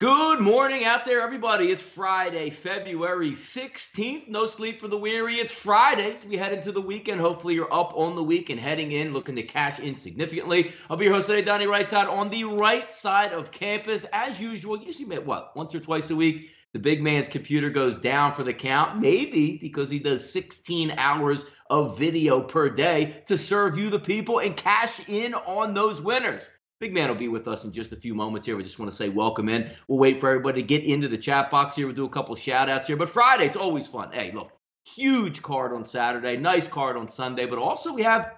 Good morning out there, everybody. It's Friday, February 16th. No sleep for the weary. It's Friday as we head into the weekend. Hopefully you're up on the week and heading in, looking to cash in significantly. I'll be your host today, Donnie Rightside, on the right side of campus. As usual, usually once or twice a week, the big man's computer goes down for the count, maybe because he does 16 hours of video per day to serve you, the people, and cash in on those winners. Big man will be with us in just a few moments here. We just want to say welcome in. We'll wait for everybody to get into the chat box here. We'll do a couple shout outs here. But Friday, it's always fun. Hey, look, huge card on Saturday, nice card on Sunday. But also we have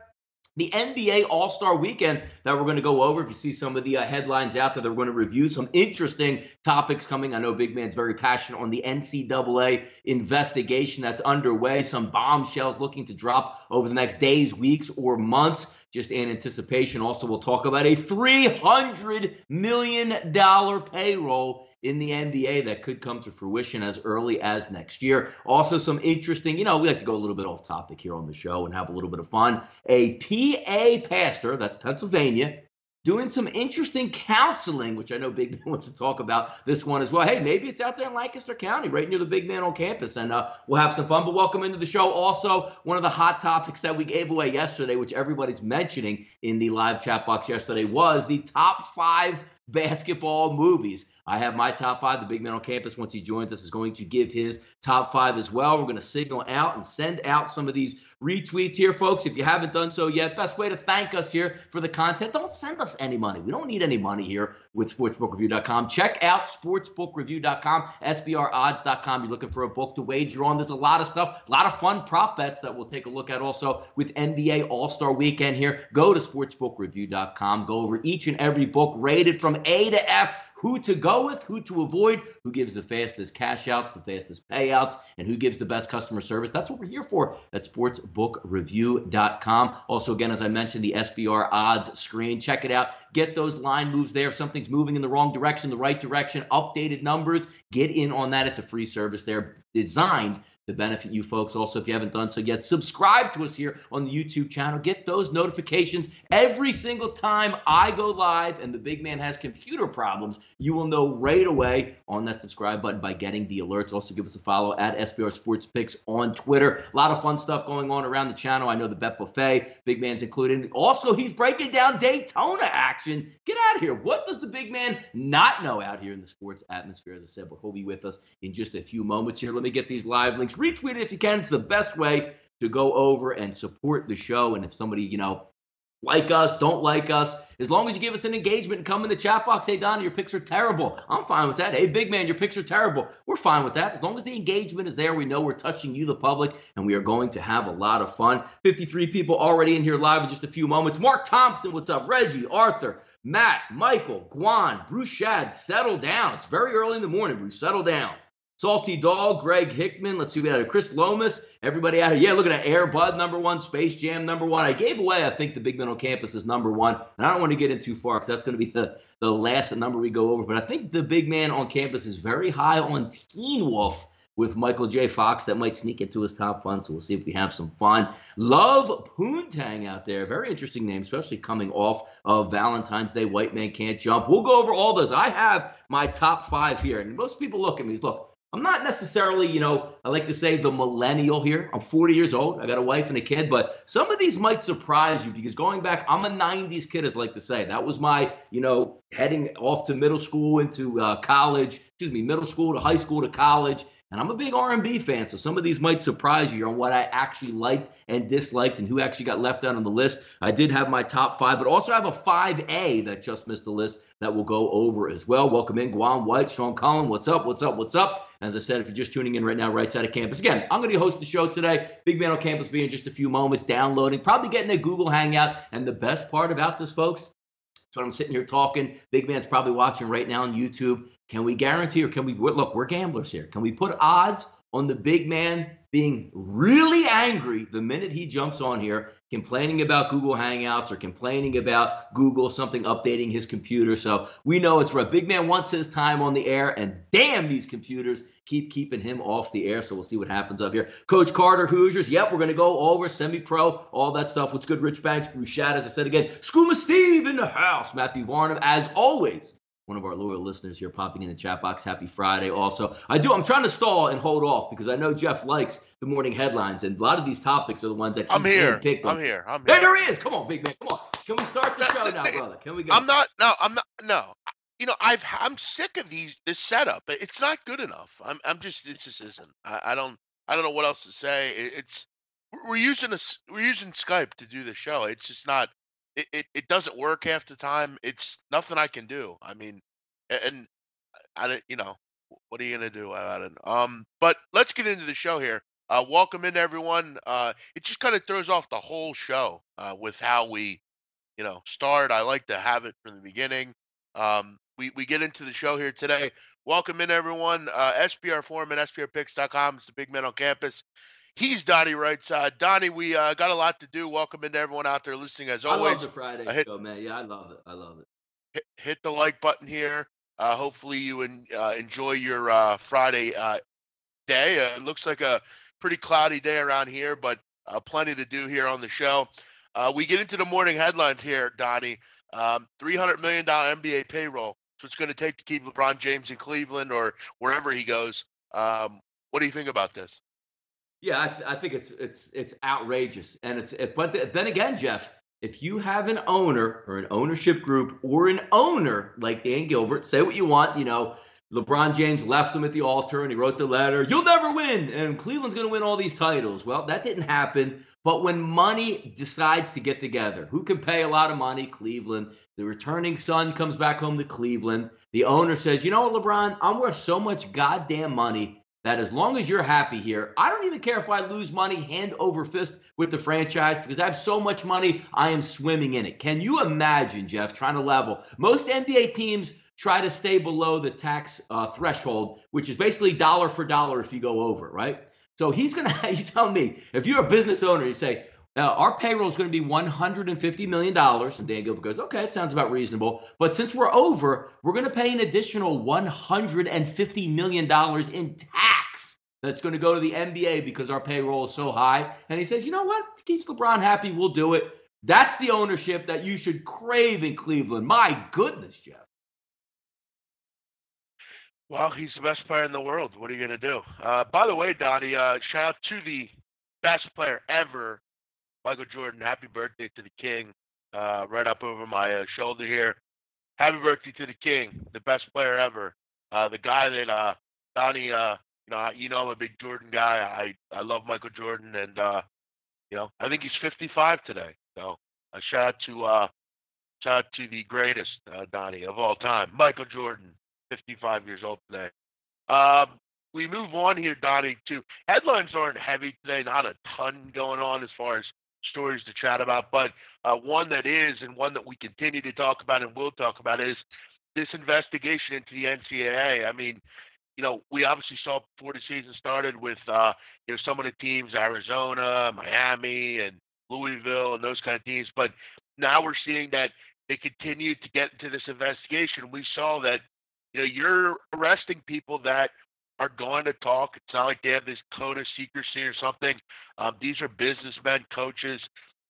the NBA All-Star Weekend that we're going to go over. If you see some of the headlines out there, we're going to review some interesting topics coming. I know Big Man's very passionate on the NCAA investigation that's underway. Some bombshells looking to drop over the next days, weeks, or months, just in anticipation. Also, we'll talk about a $300 million payroll in the NBA that could come to fruition as early as next year. Also, some interesting, we like to go a little bit off topic here on the show and have a little bit of fun. A PA pastor, that's Pennsylvania, doing some interesting counseling, which I know Big Man wants to talk about this one as well. Hey, maybe it's out there in Lancaster County, right near the Big Man on campus, and we'll have some fun. But welcome into the show. Also, one of the hot topics that we gave away yesterday, which everybody's mentioning in the live chat box yesterday, was the top 5 basketball movies. I have my top 5. The Big Man on campus, once he joins us, is going to give his top 5 as well. We're going to signal out and send out some of these retweets here, folks. If you haven't done so yet, best way to thank us here for the content. Don't send us any money. We don't need any money here with sportsbookreview.com. Check out sportsbookreview.com, sbrodds.com. You're looking for a book to wager on. There's a lot of stuff, a lot of fun prop bets that we'll take a look at also with NBA All-Star Weekend here. Go to sportsbookreview.com. Go over each and every book rated from A to F. Who to go with, who to avoid, who gives the fastest cash outs, the fastest payouts, and who gives the best customer service. That's what we're here for at sportsbookreview.com. Also, again, as I mentioned, the SBR odds screen. Check it out. Get those line moves there. If something's moving in the wrong direction, the right direction, updated numbers, get in on that. It's a free service there designed to benefit you folks. Also, if you haven't done so yet, subscribe to us here on the YouTube channel. Get those notifications every single time I go live and the Big Man has computer problems. You will know right away on that subscribe button by getting the alerts. Also, give us a follow at SBR Sports Picks on Twitter. A lot of fun stuff going on around the channel. I know the Bet Buffet, Big Man's included. Also, he's breaking down Daytona action. Get out of here. What does the Big Man not know out here in the sports atmosphere? As I said, but he'll be with us in just a few moments here. Let me get these live links. Retweet it if you can. It's the best way to go over and support the show. And if somebody, like us, don't like us, as long as you give us an engagement and come in the chat box, hey, Donnie, your picks are terrible. I'm fine with that. Hey, Big Man, your picks are terrible. We're fine with that. As long as the engagement is there, we know we're touching you, the public, and we are going to have a lot of fun. 53 people already in here live in just a few moments. Mark Thompson, what's up? Reggie, Arthur, Matt, Michael, Guan, Bruce Shad, settle down. It's very early in the morning, Bruce. Settle down. Salty Dog, Greg Hickman. Let's see, we had Chris Lomas. Everybody out here. Yeah, look at that. Air Bud, #1. Space Jam, #1. I gave away, I think, the Big Man on campus is #1. And I don't want to get in too far because that's going to be the last number we go over. But I think the Big Man on campus is very high on Teen Wolf with Michael J. Fox. That might sneak into his top fun, so we'll see if we have some fun. Love Poontang out there. Very interesting name, especially coming off of Valentine's Day. White Man Can't Jump. We'll go over all those. I have my top 5 here. And most people look at me as, look, I'm not necessarily, I like to say the millennial here. I'm 40 years old. I got a wife and a kid, but some of these might surprise you because going back, I'm a 90s kid, as I like to say. That was my, heading off to middle school into college, middle school to high school to college. And I'm a big R&B fan, so some of these might surprise you on what I actually liked and disliked and who actually got left out on the list. I did have my top 5, but also have a 5A that just missed the list that we'll go over as well. Welcome in, Guam White, Sean Collin. What's up? What's up? What's up? As I said, if you're just tuning in right now, right side of campus. Again, I'm going to host the show today. Big Man on campus will be in just a few moments, downloading, probably getting a Google Hangout. And the best part about this, folks, so I'm sitting here talking. Big Man's probably watching right now on YouTube. Can we guarantee, or can we, look, we're gamblers here. Can we put odds on the Big Man being really angry the minute he jumps on here, complaining about Google Hangouts or complaining about Google something updating his computer? So we know it's right. Big Man wants his time on the air, and damn, these computers keeping him off the air. So we'll see what happens up here. Coach Carter, Hoosiers. Yep, we're going to go over semi-pro, all that stuff. What's good, Rich Banks, Bruce Shad, as I said again. Skooma Steve in the house. Matthew Varnum, as always. one of our loyal listeners here popping in the chat box. Happy Friday. Also, I'm trying to stall and hold off because I know Jeff likes the morning headlines, and a lot of these topics are the ones that he handpicked. I'm here. There he is. Come on, big man. Come on. Can we start the show now, brother? Can we go? I'm not. No. I'm sick of this setup. It's not good enough. It just isn't. I don't know what else to say. We're using Skype to do the show. It's just not. It doesn't work half the time. It's nothing I can do. I mean, and I don't. What are you gonna do about it? But let's get into the show here. Welcome in everyone. It just kind of throws off the whole show with how we, start. I like to have it from the beginning. We get into the show here today. Welcome in everyone. SBR Forum at SBRPicks.com. It's the big man on campus. He's Donnie Rightside. Donnie, we got a lot to do. Welcome into everyone out there listening as always. I love the Friday show, man. Yeah, I love it. Hit the like button here. Hopefully you enjoy your Friday day. It looks like a pretty cloudy day around here, but plenty to do here on the show. We get into the morning headlines here, Donnie. $300 million NBA payroll. So it's going to take to keep LeBron James in Cleveland or wherever he goes. What do you think about this? Yeah, I think it's outrageous, and but then again, Jeff, if you have an owner or an ownership group or an owner like Dan Gilbert, say what you want, LeBron James left him at the altar and he wrote the letter, "You'll never win, and Cleveland's going to win all these titles." Well, that didn't happen. But when money decides to get together, who can pay a lot of money? Cleveland. The returning son comes back home to Cleveland. The owner says, "You know what, LeBron? I'm worth so much goddamn money that as long as you're happy here, I don't even care if I lose money hand over fist with the franchise because I have so much money, I am swimming in it." Can you imagine, Jeff, trying to level? Most NBA teams try to stay below the tax threshold, which is basically dollar for dollar if you go over, right? So he's going to, you tell me, if you're a business owner, you say, our payroll is going to be $150 million. And Dan Gilbert goes, okay, it sounds about reasonable. But since we're over, we're going to pay an additional $150 million in tax that's going to go to the NBA because our payroll is so high. And he says, you know what? It keeps LeBron happy. We'll do it. That's the ownership that you should crave in Cleveland. My goodness, Jeff. Well, he's the best player in the world. What are you going to do? By the way, Donnie, shout out to the best player ever, Michael Jordan. Happy birthday to the king. Right up over my shoulder here. Happy birthday to the king, the best player ever. The guy that, Donnie, I'm a big Jordan guy. I love Michael Jordan, and, I think he's 55 today. So shout out to the greatest, Donnie, of all time, Michael Jordan. 55 years old today. We move on here, Donnie, to headlines aren't heavy today, not a ton going on as far as stories to chat about, but one that is and one that we continue to talk about and will talk about is this investigation into the NCAA. I mean, we obviously saw before the season started with, some of the teams, Arizona, Miami, and Louisville, and those kind of teams, but now we're seeing that they continue to get into this investigation. We saw that you're arresting people that are going to talk. It's not like they have this code of secrecy or something. These are businessmen, coaches.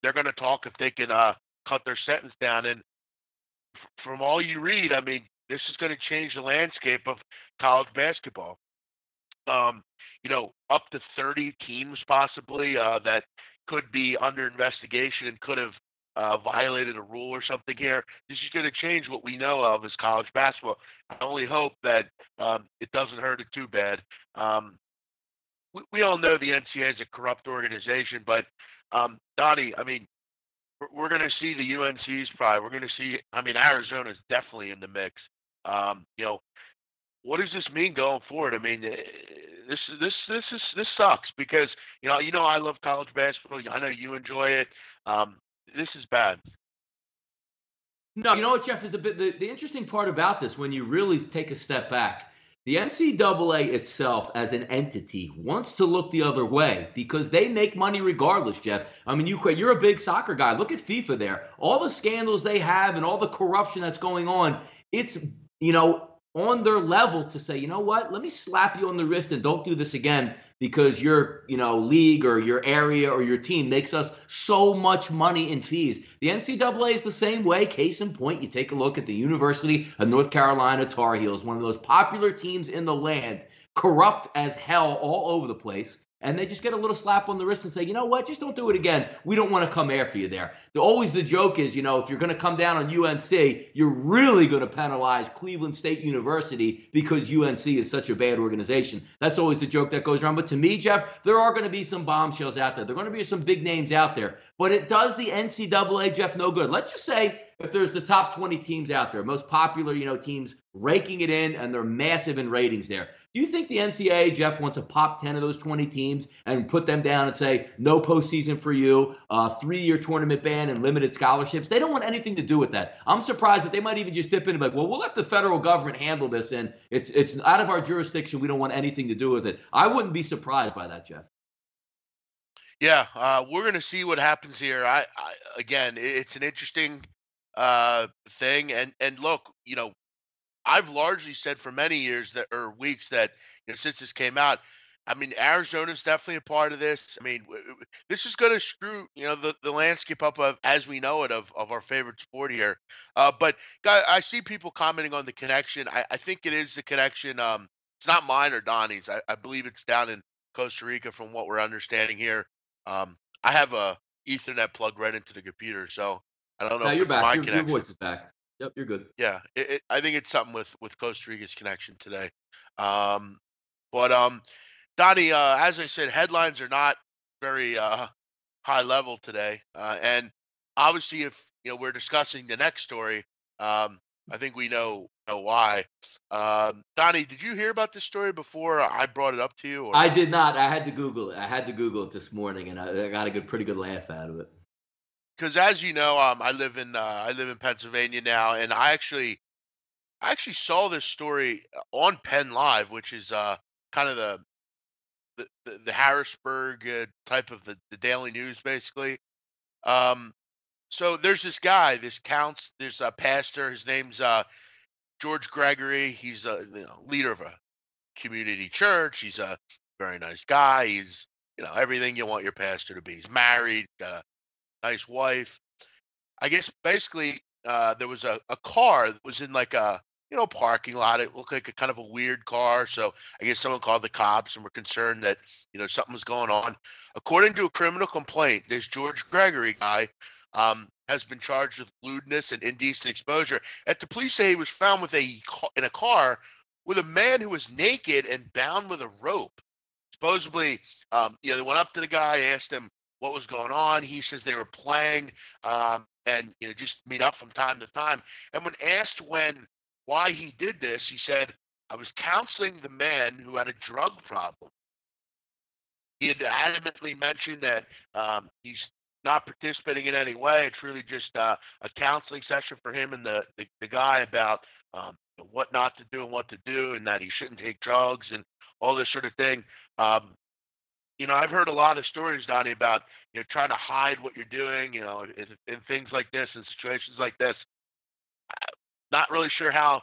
They're going to talk if they can cut their sentence down. And from all you read, I mean, this is going to change the landscape of college basketball. Up to 30 teams possibly that could be under investigation and could have violated a rule or something here. This is going to change what we know of as college basketball. I only hope that it doesn't hurt it too bad. We all know the NCAA is a corrupt organization, but Donnie, I mean, we're going to see the UNCs probably. We're going to see. I mean, Arizona is definitely in the mix. What does this mean going forward? I mean, this sucks because I love college basketball. I know you enjoy it. This is bad. No, you know what, Jeff, is the interesting part about this when you really take a step back. The NCAA itself as an entity wants to look the other way because they make money regardless, Jeff. I mean, you're a big soccer guy. Look at FIFA there. All the scandals they have and all the corruption that's going on, it's, on their level to say, you know what, let me slap you on the wrist and don't do this again because your league or your area or your team makes us so much money in fees. The NCAA is the same way. Case in point, you take a look at the University of North Carolina Tar Heels, one of the most popular teams in the land, corrupt as hell all over the place. And they just get a little slap on the wrist and say, you know what, just don't do it again. We don't want to come after you there. Always the joke is, if you're going to come down on UNC, you're really going to penalize Cleveland State University because UNC is such a bad organization. That's always the joke that goes around. But to me, Jeff, there are going to be some bombshells out there. There are going to be some big names out there. But it does the NCAA, Jeff, no good. Let's just say if there's the top 20 teams out there, most popular, teams raking it in, and they're massive in ratings there. Do you think the NCAA, Jeff, wants to pop 10 of those 20 teams and put them down and say, no postseason for you, 3-year tournament ban and limited scholarships? They don't want anything to do with that. I'm surprised that they might even just dip in and be like, well, we'll let the federal government handle this, and it's out of our jurisdiction. We don't want anything to do with it. I wouldn't be surprised by that, Jeff. Yeah, we're going to see what happens here. Again, it's an interesting thing. And look, I've largely said for many years or weeks that since this came out, I mean, Arizona's definitely a part of this. I mean, this is going to screw the landscape up as we know it of our favorite sport here. But guys, I see people commenting on the connection. I think it is the connection. It's not mine or Donnie's. I believe it's down in Costa Rica from what we're understanding here. I have a Ethernet plugged right into the computer, so I don't know if you're it's back. my Your connection. voice is back. Yep, you're good. Yeah, I think it's something with Costa Rica's connection today. But Donnie, as I said, headlines are not very high level today, and obviously, if we're discussing the next story, I think we know why. Donnie, did you hear about this story before I brought it up to you? Or? I did not. I had to Google it. I had to Google it this morning, and I got a pretty good laugh out of it. Because as you know, I live in Pennsylvania now, and I actually saw this story on Penn Live, which is kind of the Harrisburg type of the Daily News, basically. So there's this guy, there's a pastor. His name's George Gregory. He's a leader of a community church. He's a very nice guy. He's everything you want your pastor to be. He's married, got a nice wife. I guess basically there was a car that was in like a parking lot. It looked like a kind of a weird car. So I guess someone called the cops and were concerned that something was going on. According to a criminal complaint, this George Gregory guy has been charged with lewdness and indecent exposure. And the police say he was found in a car with a man who was naked and bound with a rope. Supposedly, they went up to the guy, asked him what was going on. He says they were playing and just meet up from time to time. And when asked why he did this, he said, I was counseling the man who had a drug problem. He had adamantly mentioned that he's not participating in any way. It's really just a counseling session for him and the guy about what not to do and what to do, and that he shouldn't take drugs and all this sort of thing. I've heard a lot of stories, Donnie, about trying to hide what you're doing, in things like this, in situations like this. Not really sure how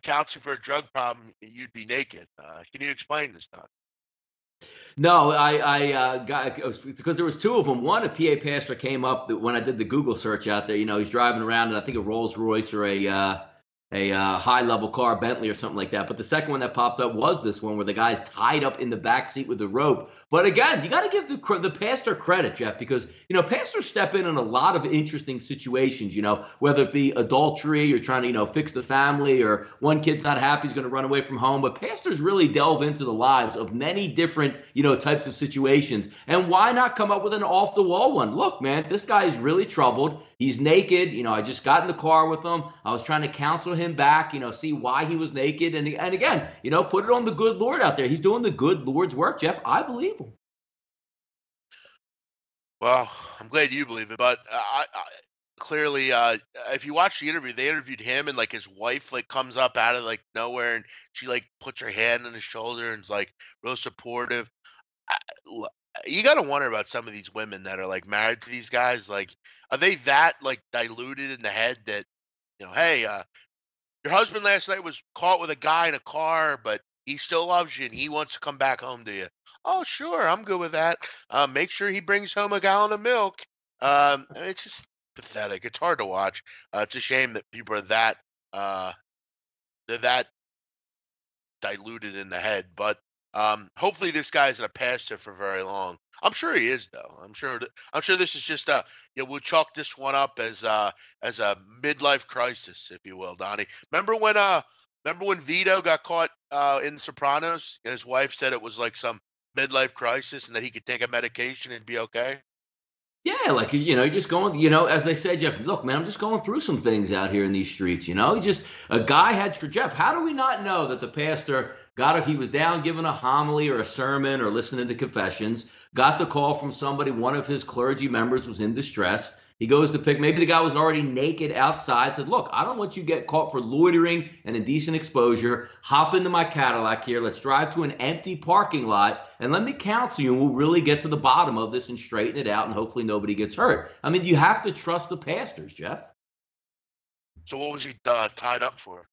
counseling for a drug problem you'd be naked. Can you explain this, Don? No, I got because there was two of them. One, a PA pastor came up when I did the Google search out there. He's driving around in I think a Rolls Royce or a high level car, Bentley or something like that. But the second one that popped up was this one where the guy's tied up in the back seat with a rope. But again, you got to give the pastor credit, Jeff, because pastors step in a lot of interesting situations. Whether it be adultery or trying to fix the family, or one kid's not happy, he's going to run away from home. But pastors really delve into the lives of many different types of situations. And why not come up with an off the wall one? Look, man, this guy is really troubled. He's naked. I just got in the car with him. I was trying to counsel him back, see why he was naked. And again, put it on the good Lord out there. He's doing the good Lord's work, Jeff. I believe him. Well, I'm glad you believe it, but I clearly, if you watch the interview, they interviewed him, and like his wife comes up out of nowhere, and she puts her hand on his shoulder and is real supportive. You got to wonder about some of these women that are married to these guys. Are they that diluted in the head that hey, your husband last night was caught with a guy in a car, but he still loves you and he wants to come back home to you. Oh, sure, I'm good with that. Make sure he brings home a gallon of milk. And it's just pathetic. It's hard to watch. It's a shame that people are uh, they're that diluted in the head. But hopefully this guy isn't a pastor for very long. I'm sure he is, though. I'm sure this is just we'll chalk this one up as a midlife crisis, if you will, Donnie. Remember when Vito got caught in The Sopranos and his wife said it was like some midlife crisis and that he could take a medication and be okay? Yeah, like, you're just going, as I said, Jeff, look, man, I'm just going through some things out here in these streets, just a guy had for Jeff. How do we not know that the pastor he was down giving a homily or a sermon or listening to confessions, got the call from somebody, one of his clergy members was in distress. He goes to maybe the guy was already naked outside, said, look, I don't want you to get caught for loitering and indecent exposure. Hop into my Cadillac here. Let's drive to an empty parking lot and let me counsel you, and we'll really get to the bottom of this and straighten it out, and hopefully nobody gets hurt. I mean, you have to trust the pastors, Jeff. So what was he tied up for?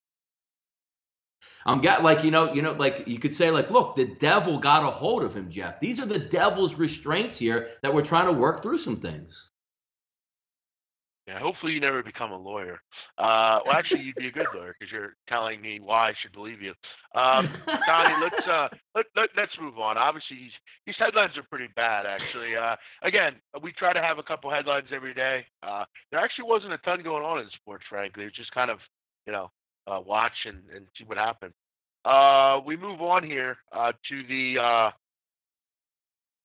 Like you could say, like, look, the devil got a hold of him, Jeff. These are the devil's restraints here that we're trying to work through some things. Yeah, hopefully you never become a lawyer. Well, actually, you'd be a good lawyer because you're telling me why I should believe you. Donnie, let's move on. Obviously, these headlines are pretty bad, actually. Again, we try to have a couple headlines every day. There actually wasn't a ton going on in sports, frankly. It's just kind of, watch and see what happens. We move on here to the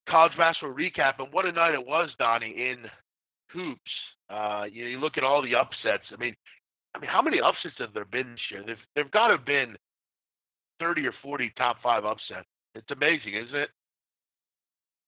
college basketball recap, and what a night it was, Donnie, in hoops. You look at all the upsets. I mean, how many upsets have there been this year? There've got to have been 30 or 40 top 5 upsets. It's amazing, isn't it?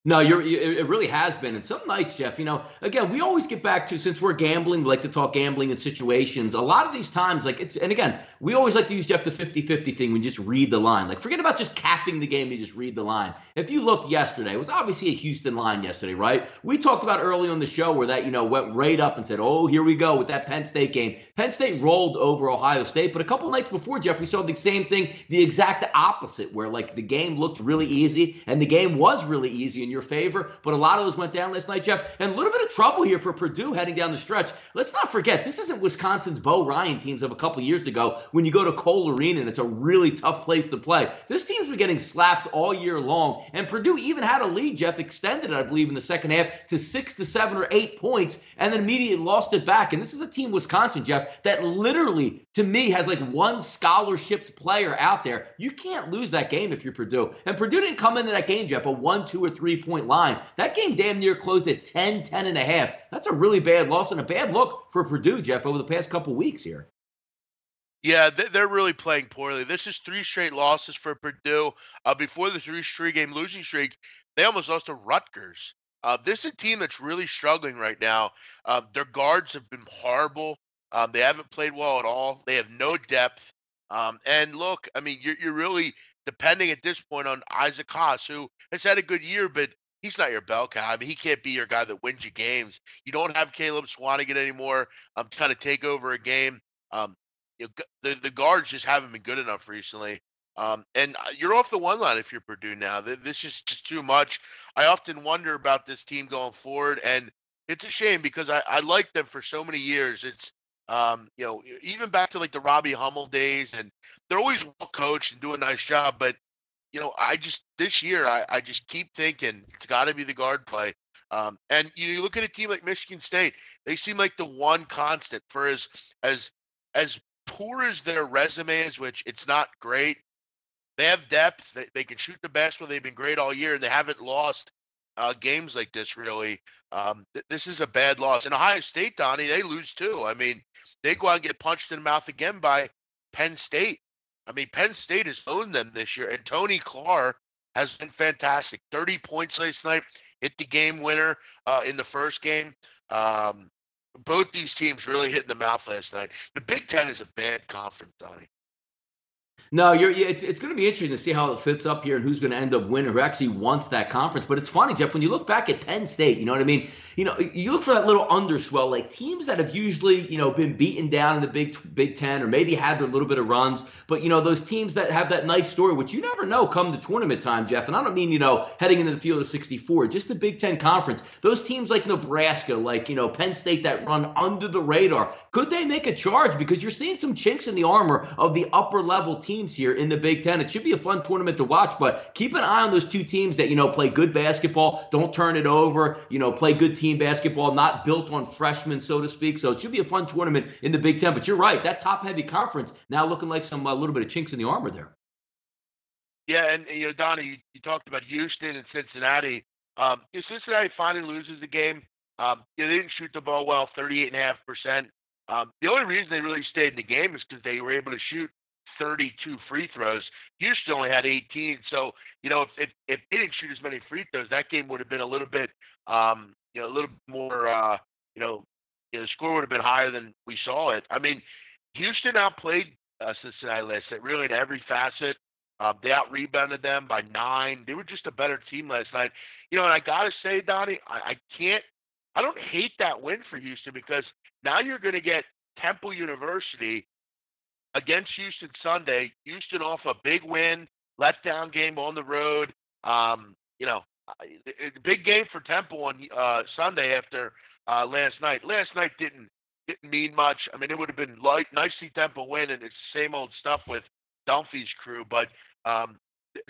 No, it really has been. And some nights, Jeff, again, we always get back to, since we're gambling, we like to talk gambling and situations. A lot of these times, and again, we always like to use, Jeff, the 50-50 thing. We just read the line. Like, forget about just capping the game. You just read the line. If you look yesterday, it was obviously a Houston line yesterday, right? We talked about early on the show where that, went right up and said, oh, here we go with that Penn State game. Penn State rolled over Ohio State. But a couple nights before, Jeff, we saw the same thing, the exact opposite, where like the game looked really easy and the game was really easy in your favor, but a lot of those went down last night, Jeff. And a little bit of trouble here for Purdue heading down the stretch. Let's not forget, this isn't Wisconsin's Bo Ryan teams of a couple years ago when you go to Cole Arena and it's a really tough place to play. This team's been getting slapped all year long, and Purdue even had a lead, Jeff, extended it, I believe, in the second half to 6 to 7 or 8 points, and then immediately lost it back. And this is a team, Wisconsin, Jeff, that literally, to me, has like one scholarship player out there. You can't lose that game if you're Purdue. And Purdue didn't come into that game, Jeff, a 1, 2, or 3 point line. That game damn near closed at 10 and a half. That's a really bad loss and a bad look for Purdue, Jeff, over the past couple weeks here. Yeah, they're really playing poorly. This is 3 straight losses for Purdue. Before the 3-game losing streak, they almost lost to Rutgers. This is a team that's really struggling right now. Their guards have been horrible. They haven't played well at all. They have no depth. And look, I mean, you're really depending at this point on Isaac Haas, who has had a good year, but he's not your bell cow. I mean, he can't be your guy that wins you games. You don't have Caleb Swanigan anymore to kind of take over a game. The guards just haven't been good enough recently. And you're off the one line if you're Purdue now. This is just too much. I often wonder about this team going forward, and it's a shame because I liked them for so many years. It's even back to like the Robbie Hummel days, and they're always well coached and do a nice job. But this year I just keep thinking it's got to be the guard play. And you look at a team like Michigan State; they seem like the one constant for as poor as their resume is, which it's not great. They have depth. They can shoot the basketball. They've been great all year, and they haven't lost games like this, really. This is a bad loss. And Ohio State, Donnie, they lose too. I mean, they go out and get punched in the mouth again by Penn State. I mean, Penn State has owned them this year, and Tony Clark has been fantastic. 30 points last night, hit the game winner in the first game. Both these teams really hit in the mouth last night. The Big Ten is a bad conference, Donnie. No, it's going to be interesting to see how it fits up here and who's going to end up winning, who actually wants that conference. But it's funny, Jeff, when you look back at Penn State, you know what I mean? You look for that little underswell, like teams that have usually, been beaten down in the Big Ten or maybe had their little bit of runs. But, those teams that have that nice story, which you never know come to tournament time, Jeff. And I don't mean, heading into the field of 64, just the Big Ten Conference. Those teams like Nebraska, like, Penn State that run under the radar, could they make a charge? Because you're seeing some chinks in the armor of the upper level teams here in the Big Ten. It should be a fun tournament to watch, but keep an eye on those two teams that, play good basketball, don't turn it over, play good team basketball, not built on freshmen, so to speak. So it should be a fun tournament in the Big Ten. But you're right, that top-heavy conference now looking like some little bit of chinks in the armor there. Yeah, and Donnie, you talked about Houston and Cincinnati. Cincinnati finally loses the game. They didn't shoot the ball well, 38.5%. The only reason they really stayed in the game is because they were able to shoot 32 free throws. Houston only had 18. So, if they didn't shoot as many free throws, that game would have been a little bit, a little more, the score would have been higher than we saw it. I mean, Houston outplayed Cincinnati last night, really in every facet. They out-rebounded them by 9. They were just a better team last night. And I got to say, Donnie, I don't hate that win for Houston because now you're going to get Temple University against Houston Sunday. Houston off a big win, letdown game on the road. A big game for Temple on Sunday after last night. Last night didn't mean much. I mean, it would have been nice to see Temple win, and it's the same old stuff with Dunphy's crew. But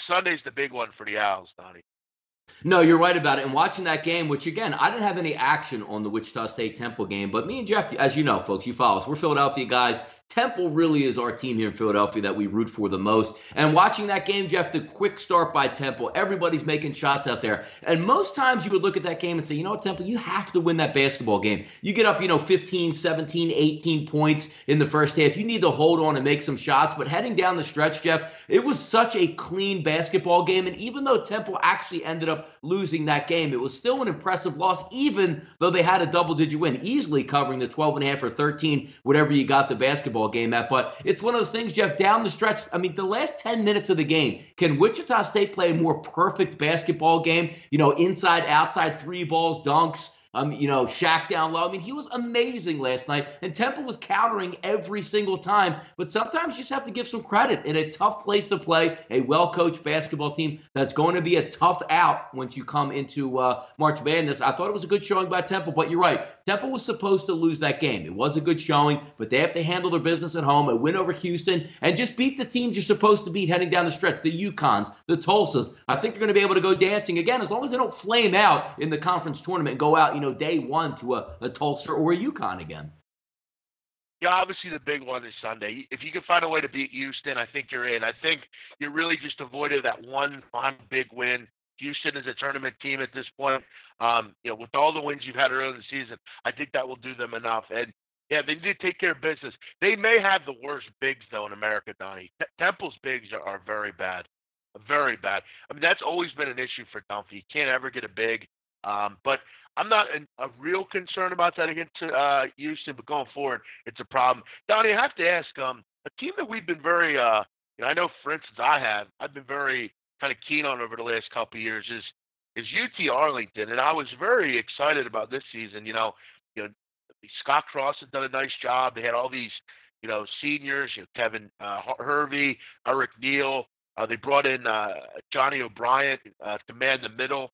Sunday's the big one for the Owls, Donnie. No, you're right about it. And watching that game, which again, I didn't have any action on the Wichita State Temple game, but me and Jeff, as you know, folks, you follow us. We're Philadelphia guys. Temple really is our team here in Philadelphia that we root for the most. And watching that game, Jeff, the quick start by Temple, everybody's making shots out there. And most times you would look at that game and say, you know what, Temple, you have to win that basketball game. You get up, 15, 17, 18 points in the first half. You need to hold on and make some shots. But heading down the stretch, Jeff, it was such a clean basketball game. And even though Temple actually ended up losing that game, it was still an impressive loss, even though they had a double-digit win, easily covering the 12.5 or 13, whatever you got the basketball game at. But it's one of those things, Jeff, down the stretch. I mean, the last 10 minutes of the game, can Wichita State play a more perfect basketball game? Inside, outside, three balls, dunks. Shaq down low. I mean, he was amazing last night, and Temple was countering every single time. But sometimes you just have to give some credit in a tough place to play, a well-coached basketball team that's going to be a tough out once you come into March Madness. I thought it was a good showing by Temple, but you're right. Temple was supposed to lose that game. It was a good showing, but they have to handle their business at home and win over Houston and just beat the teams you're supposed to beat heading down the stretch, the UConns, the Tulsas. I think they're going to be able to go dancing again as long as they don't flame out in the conference tournament and go out, day one to a Tulsa or a UConn again. Yeah, obviously the big one is Sunday. If you can find a way to beat Houston, I think you're in. I think you really just avoided that one big win. Houston is a tournament team at this point. With all the wins you've had early in the season, I think that will do them enough. And yeah, they need to take care of business. They may have the worst bigs though in America, Donnie. Temple's bigs are very bad, very bad. I mean, that's always been an issue for Dunphy. You can't ever get a big. But I'm not a real concern about that against Houston, but going forward, it's a problem. Donnie, I have to ask, a team that we've been very, I know, for instance, I've been very kind of keen on over the last couple of years is UT Arlington, and I was very excited about this season. Scott Cross had done a nice job. They had all these, seniors, Kevin Hervey, Eric Neal. They brought in Johnny O'Brien to man the middle.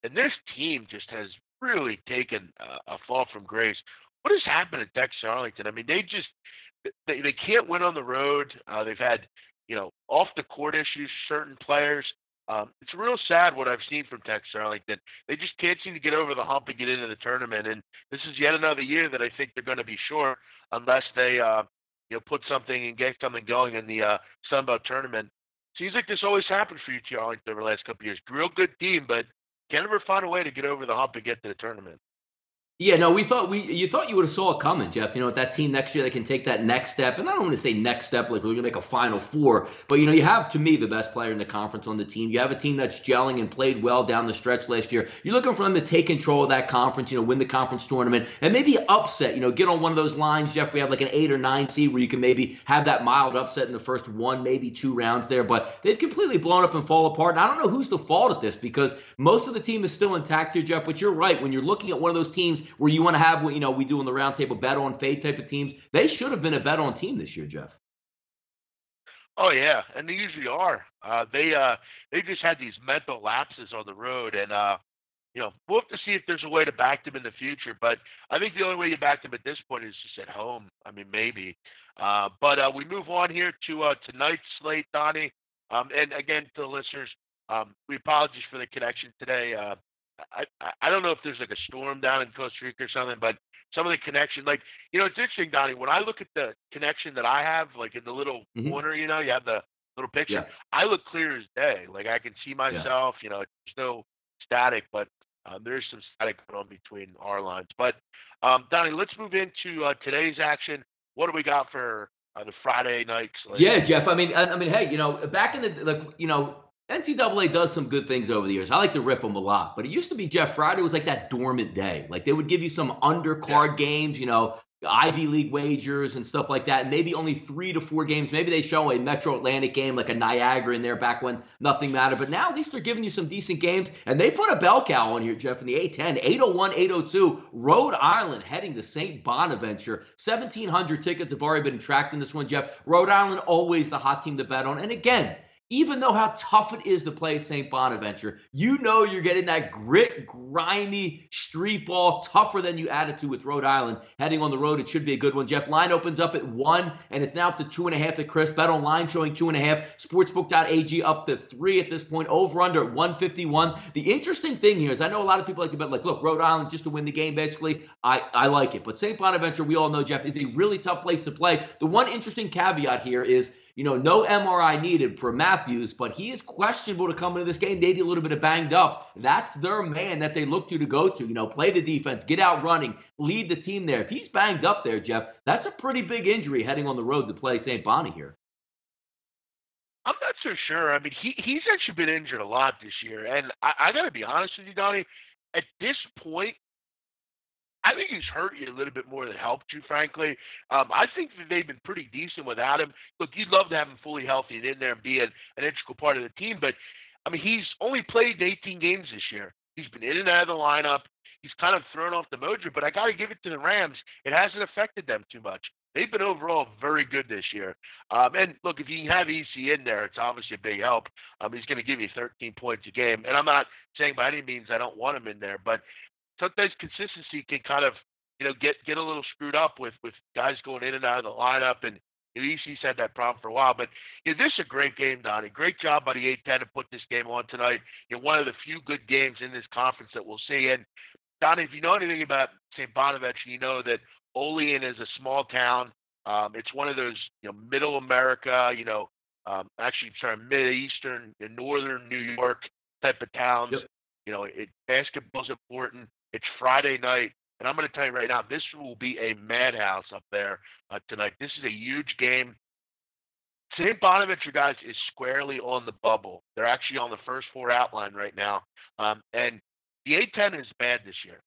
And this team just has really taken a fall from grace. What has happened at Texas Arlington? I mean, they can't win on the road. They've had, off the court issues, certain players. It's real sad what I've seen from Texas Arlington. They just can't seem to get over the hump and get into the tournament. And this is yet another year that I think they're going to be short unless they, put something and get something going in the Sun Belt tournament. Seems like this always happened for UT Arlington over the last couple of years. Real good team, but can't ever find a way to get over the hump and get to the tournament. Yeah, no, you thought you would have saw it coming, Jeff. With that team next year that can take that next step, and I don't want to say next step like we're gonna make a Final Four, but you have to me the best player in the conference on the team. You have a team that's gelling and played well down the stretch last year. You're looking for them to take control of that conference, win the conference tournament, and maybe upset. Get on one of those lines, Jeff. We have like an 8 or 9 seed where you can maybe have that mild upset in the first one, maybe 2 rounds there, but they've completely blown up and fall apart. And I don't know who's the fault at this because most of the team is still intact here, Jeff. But you're right when you're looking at one of those teams where you want to have what we do in the roundtable bet on fade type of teams. They should have been a bet on team this year, Jeff. Oh yeah, and they usually are. They just had these mental lapses on the road, and we'll have to see if there's a way to back them in the future. But I think the only way you back them at this point is just at home. I mean, maybe. But we move on here to tonight's slate, Donnie. And again, to the listeners, we apologize for the connection today. I don't know if there's like a storm down in Costa Rica or something, but some of the connection, like, it's interesting, Donnie, when I look at the connection that I have, like in the little corner, you have the little picture, Yeah. I look clear as day. Like I can see myself, there's no static, but there's some static going on between our lines. But Donnie, let's move into today's action. What do we got for the Friday night slate? Yeah, Jeff. I mean, hey, back in NCAA does some good things over the years. I like to rip them a lot, but it used to be, Jeff, Friday was like that dormant day. Like they would give you some undercard games, Ivy League wagers and stuff like that. And maybe only 3 to 4 games. Maybe they show a Metro Atlantic game like a Niagara in there back when nothing mattered. But now at least they're giving you some decent games. And they put a bell cow on here, Jeff, in the A10, 801, 802, Rhode Island heading to St. Bonaventure. 1,700 tickets have already been tracked in this one, Jeff. Rhode Island, always the hot team to bet on. And again, even though how tough it is to play at St. Bonaventure, you're getting that grit, grimy street ball, tougher than you attitude with Rhode Island. Heading on the road, it should be a good one, Jeff. Line opens up at 1, and it's now up to 2.5 at Chris. Bet online showing 2.5. Sportsbook.ag up to 3 at this point. Over under at 151. The interesting thing here is I know a lot of people like to bet, like, look, Rhode Island just to win the game, basically. I like it. But St. Bonaventure, we all know, Jeff, is a really tough place to play. The one interesting caveat here is, no MRI needed for Matthews, but he is questionable to come into this game, maybe a little bit of banged up. That's their man that they look to go to, play the defense, get out running, lead the team there. If he's banged up there, Jeff, that's a pretty big injury heading on the road to play St. Bonnie here. I'm not so sure. I mean, he's actually been injured a lot this year. And I got to be honest with you, Donnie, at this point, I think he's hurt you a little bit more than helped you, frankly. I think that they've been pretty decent without him. Look, you'd love to have him fully healthy and in there and be an integral part of the team, but, I mean, he's only played 18 games this year. He's been in and out of the lineup. He's kind of thrown off the mojo, but I got to give it to the Rams. It hasn't affected them too much. They've been overall very good this year. And, look, if you can have EC in there, it's obviously a big help. He's going to give you 13 points a game. And I'm not saying by any means I don't want him in there, but sometimes consistency can kind of, get a little screwed up with guys going in and out of the lineup. And EC's had that problem for a while. But this is a great game, Donnie. Great job by the A10 to put this game on tonight. One of the few good games in this conference that we'll see. And, Donnie, if you know anything about St. Bonaventure, you know that Olean is a small town. It's one of those, middle America, Mid-Eastern and Northern New York type of towns. Yep. Basketball's important. It's Friday night, and I'm going to tell you right now, this will be a madhouse up there tonight. This is a huge game. St. Bonaventure, guys, is squarely on the bubble. They're actually on the first 4 outline right now, and the A10 is bad this year.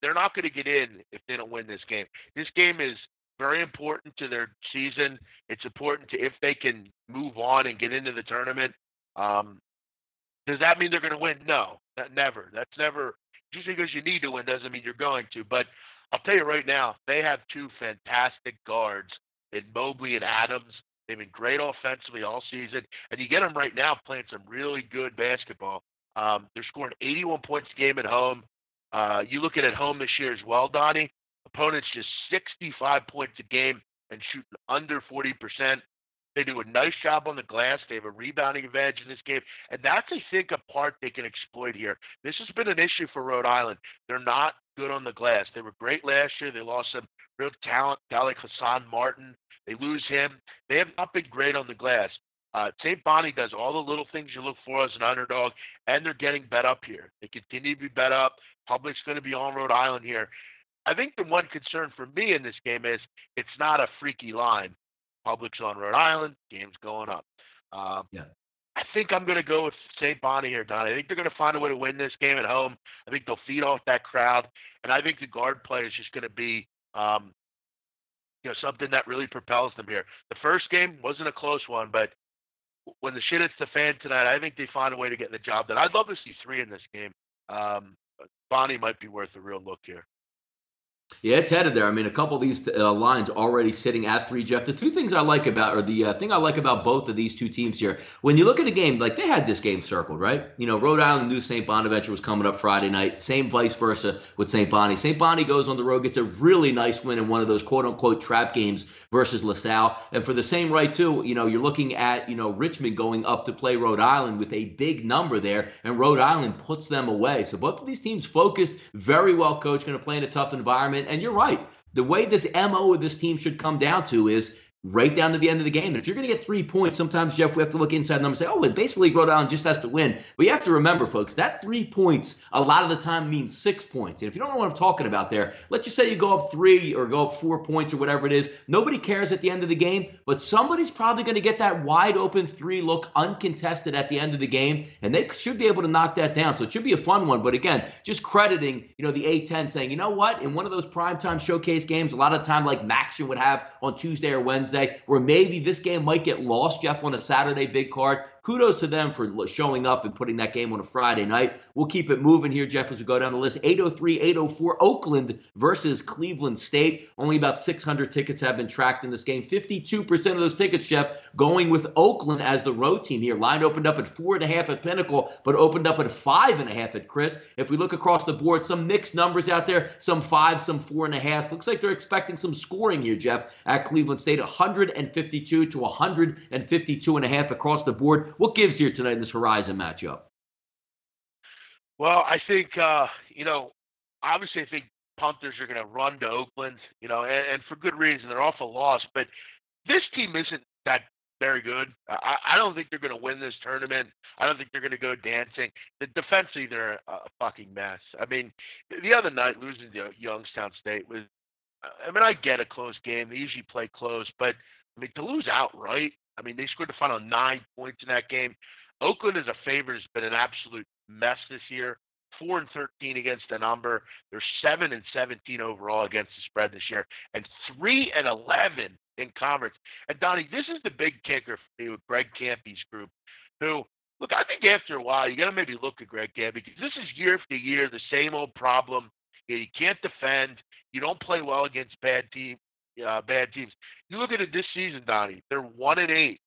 They're not going to get in if they don't win this game. This game is very important to their season. It's important to if they can move on and get into the tournament. Does that mean they're going to win? No, never. That's never. Just because you need to win doesn't mean you're going to. But I'll tell you right now, they have 2 fantastic guards in Mobley and Adams. They've been great offensively all season. And you get them right now playing some really good basketball. They're scoring 81 points a game at home. You look at home this year as well, Donnie. Opponents just 65 points a game and shooting under 40%. They do a nice job on the glass. They have a rebounding advantage in this game. And that's, I think, a part they can exploit here. This has been an issue for Rhode Island. They're not good on the glass. They were great last year. They lost some real talent, a guy like Hassan Martin. They lose him. They have not been great on the glass. St. Bonnie does all the little things you look for as an underdog, and they're getting bet up here. They continue to be bet up. Public's going to be on Rhode Island here. I think the one concern for me in this game is it's not a freaky line. Public's on Rhode Island, game's going up. Um, Yeah. I think I'm going to go with St. Bonnie here, Donnie. I think they're going to find a way to win this game at home. I think they'll feed off that crowd, and I think the guard play is just going to be, something that really propels them here. The first game wasn't a close one, but when the shit hits the fan tonight, I think they find a way to get the job done. I'd love to see 3 in this game. Bonnie might be worth a real look here. Yeah, it's headed there. I mean, a couple of these lines already sitting at 3, Jeff. The two things I like about, or the thing I like about both of these two teams here, when you look at a game, like they had this game circled, right? Rhode Island knew St. Bonaventure was coming up Friday night. Same vice versa with St. Bonnie. St. Bonnie goes on the road, gets a really nice win in one of those quote-unquote trap games versus LaSalle. And for the same right, too, you're looking at, Richmond going up to play Rhode Island with a big number there, and Rhode Island puts them away. So both of these teams focused, very well coached, going to play in a tough environment. And you're right. The way this MO of this team should come down to is right down to the end of the game. And if you're going to get 3 points, sometimes, Jeff, we have to look inside the numbers and say, it basically Rhode Island just has to win. But you have to remember, folks, that 3 points a lot of the time means 6 points. And if you don't know what I'm talking about there, let's just say you go up 3 or go up 4 points or whatever it is. Nobody cares at the end of the game, but somebody's probably going to get that wide open 3 look uncontested at the end of the game, and they should be able to knock that down. So it should be a fun one. But again, just crediting, the A10 saying, you know what, in one of those primetime showcase games, a lot of time like Maction would have on Tuesday or Wednesday, where maybe this game might get lost, Jeff, on a Saturday big card. Kudos to them for showing up and putting that game on a Friday night. We'll keep it moving here, Jeff, as we go down the list. 803, 804, Oakland versus Cleveland State. Only about 600 tickets have been tracked in this game. 52% of those tickets, Jeff, going with Oakland as the road team here. Line opened up at 4.5 at Pinnacle, but opened up at 5.5 at Chris. If we look across the board, some mixed numbers out there, some 5, some 4.5. Looks like they're expecting some scoring here, Jeff, at Cleveland State. 152 to 152.5 across the board. What gives here tonight in this Horizon matchup? Well, I think, obviously I think punters are going to run to Oakland, and for good reason. They're off a loss, but this team isn't that very good. I don't think they're going to win this tournament. I don't think they're going to go dancing. The defensively, they're a fucking mess. I mean, the other night losing to Youngstown State was, I get a close game. They usually play close, but to lose outright, they scored the final 9 points in that game. Oakland as a favorite has been an absolute mess this year. 4-13 against the number. They're 7-17 overall against the spread this year, and 3-11 in conference. And Donnie, this is the big kicker for me with Greg Campy's group, who, look, I think after a while you got to maybe look at Greg Campy, because this is year after year the same old problem. You can't defend. You don't play well against bad teams. You look at it this season, Donnie. They're 1-8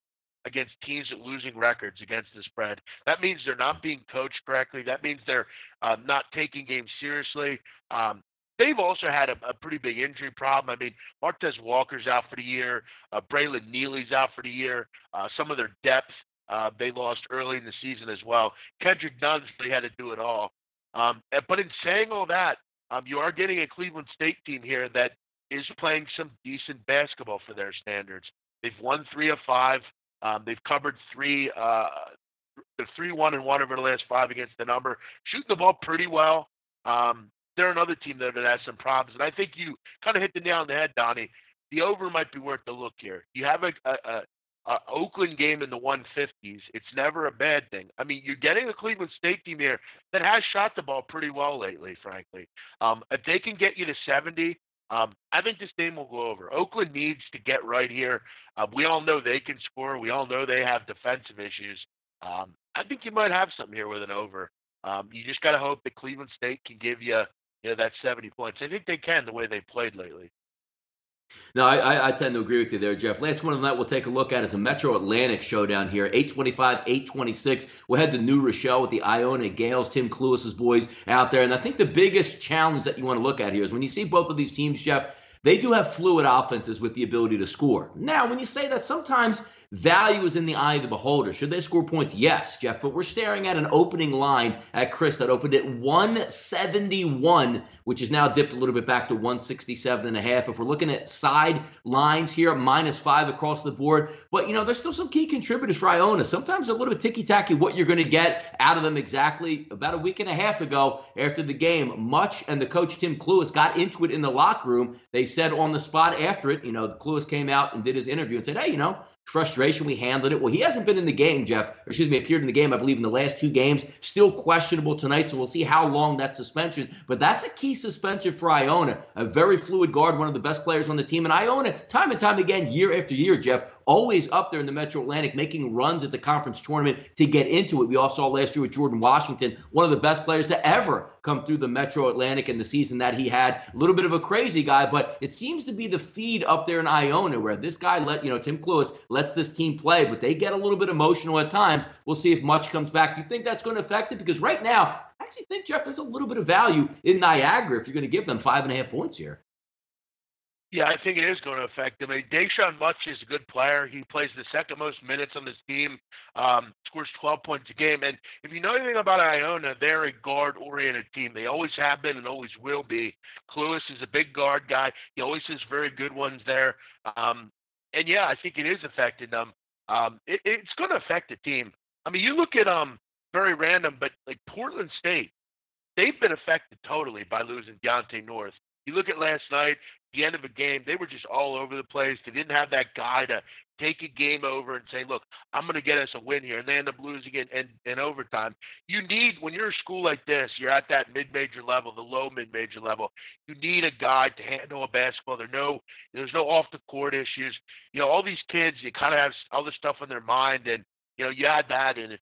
against teams with losing records against the spread. That means they're not being coached correctly. That means they're not taking games seriously. They've also had a pretty big injury problem. Martez Walker's out for the year. Braylon Neely's out for the year. Some of their depth they lost early in the season as well. Kendrick Nunn's really had to do it all. But in saying all that, you are getting a Cleveland State team here that is playing some decent basketball for their standards. They've won 3 of 5. They've covered 3. They're 3-1-1 over the last 5 against the number. Shooting the ball pretty well. They're another team that has some problems, and I think you kind of hit the nail on the head, Donnie. The over might be worth the look here. You have a Oakland game in the 150s. It's never a bad thing. You're getting a Cleveland State team here that has shot the ball pretty well lately, frankly. If they can get you to 70, I think this game will go over. Oakland needs to get right here. We all know they can score. We all know they have defensive issues. I think you might have something here with an over. You just got to hope that Cleveland State can give you, that 70 points. I think they can, the way they played lately. No, I tend to agree with you there, Jeff. Last one on that we'll take a look at is a Metro Atlantic showdown here. 825, 826. We'll head to New Rochelle with the Iona Gales, Tim Cluis's boys out there. And I think the biggest challenge that you want to look at here is when you see both of these teams, Jeff, they do have fluid offenses with the ability to score. Now, when you say that, sometimes Value is in the eye of the beholder. Should they score points? Yes, Jeff, but we're staring at an opening line at Chris that opened at 171, which is now dipped a little bit back to 167.5. If we're looking at side lines here, -5 across the board. But, there's still some key contributors for Iona. Sometimes a little bit ticky-tacky what you're going to get out of them exactly. About a week and a half ago after the game, Much and the coach Tim Cluess got into it in the locker room. They said on the spot after it, Cluess came out and did his interview and said, hey, frustration, we handled it. Well, he hasn't been in the game, appeared in the game, I believe, in the last 2 games. Still questionable tonight, so we'll see how long that suspension. But that's a key suspension for Iona. A very fluid guard, one of the best players on the team. And Iona, time and time again, year after year, Jeff, always up there in the Metro Atlantic, making runs at the conference tournament to get into it. We all saw last year with Jordan Washington, one of the best players to ever come through the Metro Atlantic in the season that he had. A little bit of a crazy guy, but it seems to be the feed up there in Iona where this guy Tim Cluess lets this team play, but they get a little bit emotional at times. We'll see if Much comes back. Do you think that's going to affect it? Because right now, I actually think, Jeff, there's a little bit of value in Niagara if you're going to give them 5.5 points here. Yeah, I think it is going to affect him. Deshaun Much is a good player. He plays the second most minutes on this team, scores 12 points a game. And if you know anything about Iona, they're a guard-oriented team. They always have been and always will be. Cluess is a big guard guy. He always has very good ones there. And, yeah, I think it is affecting them. It's going to affect the team. I mean, you look at very random, but like Portland State, they've been affected totally by losing Deontay North. You look at last night, the end of a game, they were just all over the place. They didn't have that guy to take a game over and say, look, I'm going to get us a win here. And they end up losing it in overtime. You need, when you're a school like this, you're at that mid-major level, the low mid-major level, you need a guy to handle a basketball. There's no off-the-court issues. All these kids, you kind of have all this stuff on their mind. And, you add that in,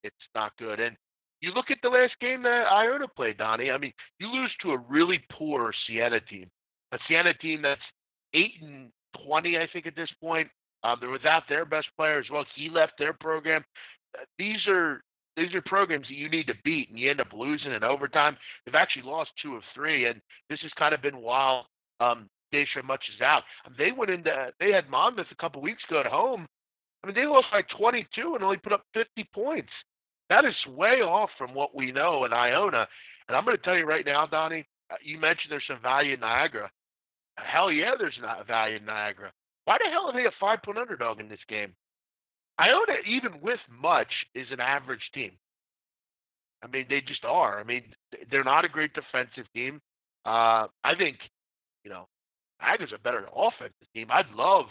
it's not good. And you look at the last game that Iona played, Donnie. I mean, you lose to a really poor Siena team. A Siena team that's 8-20, I think, at this point. They're without their best player as well. He left their program. These are programs that you need to beat, and you end up losing in overtime. They've actually lost 2 of 3, and this has kind of been while Deshaun Much is out. They had Monmouth a couple weeks ago at home. I mean, they lost by 22 and only put up 50 points. That is way off from what we know in Iona. And I'm going to tell you right now, Donnie, you mentioned there's some value in Niagara. Hell yeah, there's not value in Niagara. Why the hell are they a 5-point underdog in this game? Iona, even with Much, is an average team. I mean, they just are. I mean, they're not a great defensive team. I think, Niagara's a better offensive team. I'd love,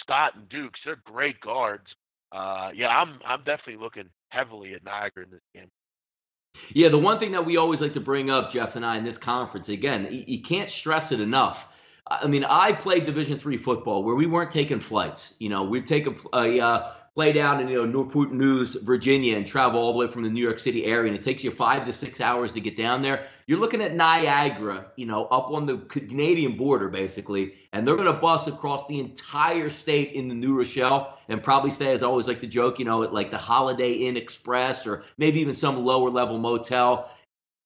Scott and Dukes. They're great guards. I'm definitely looking heavily at Niagara in this game. Yeah, the one thing that we always like to bring up, Jeff and I, in this conference, again, you can't stress it enough. I mean, I played Division III football where we weren't taking flights. We'd take a play down in Newport News, Virginia, and travel all the way from the New York City area, and it takes you 5 to 6 hours to get down there. You're looking at Niagara, up on the Canadian border, basically, and they're going to bus across the entire state in the New Rochelle and probably stay, as I always like to joke, at like the Holiday Inn Express or maybe even some lower-level motel.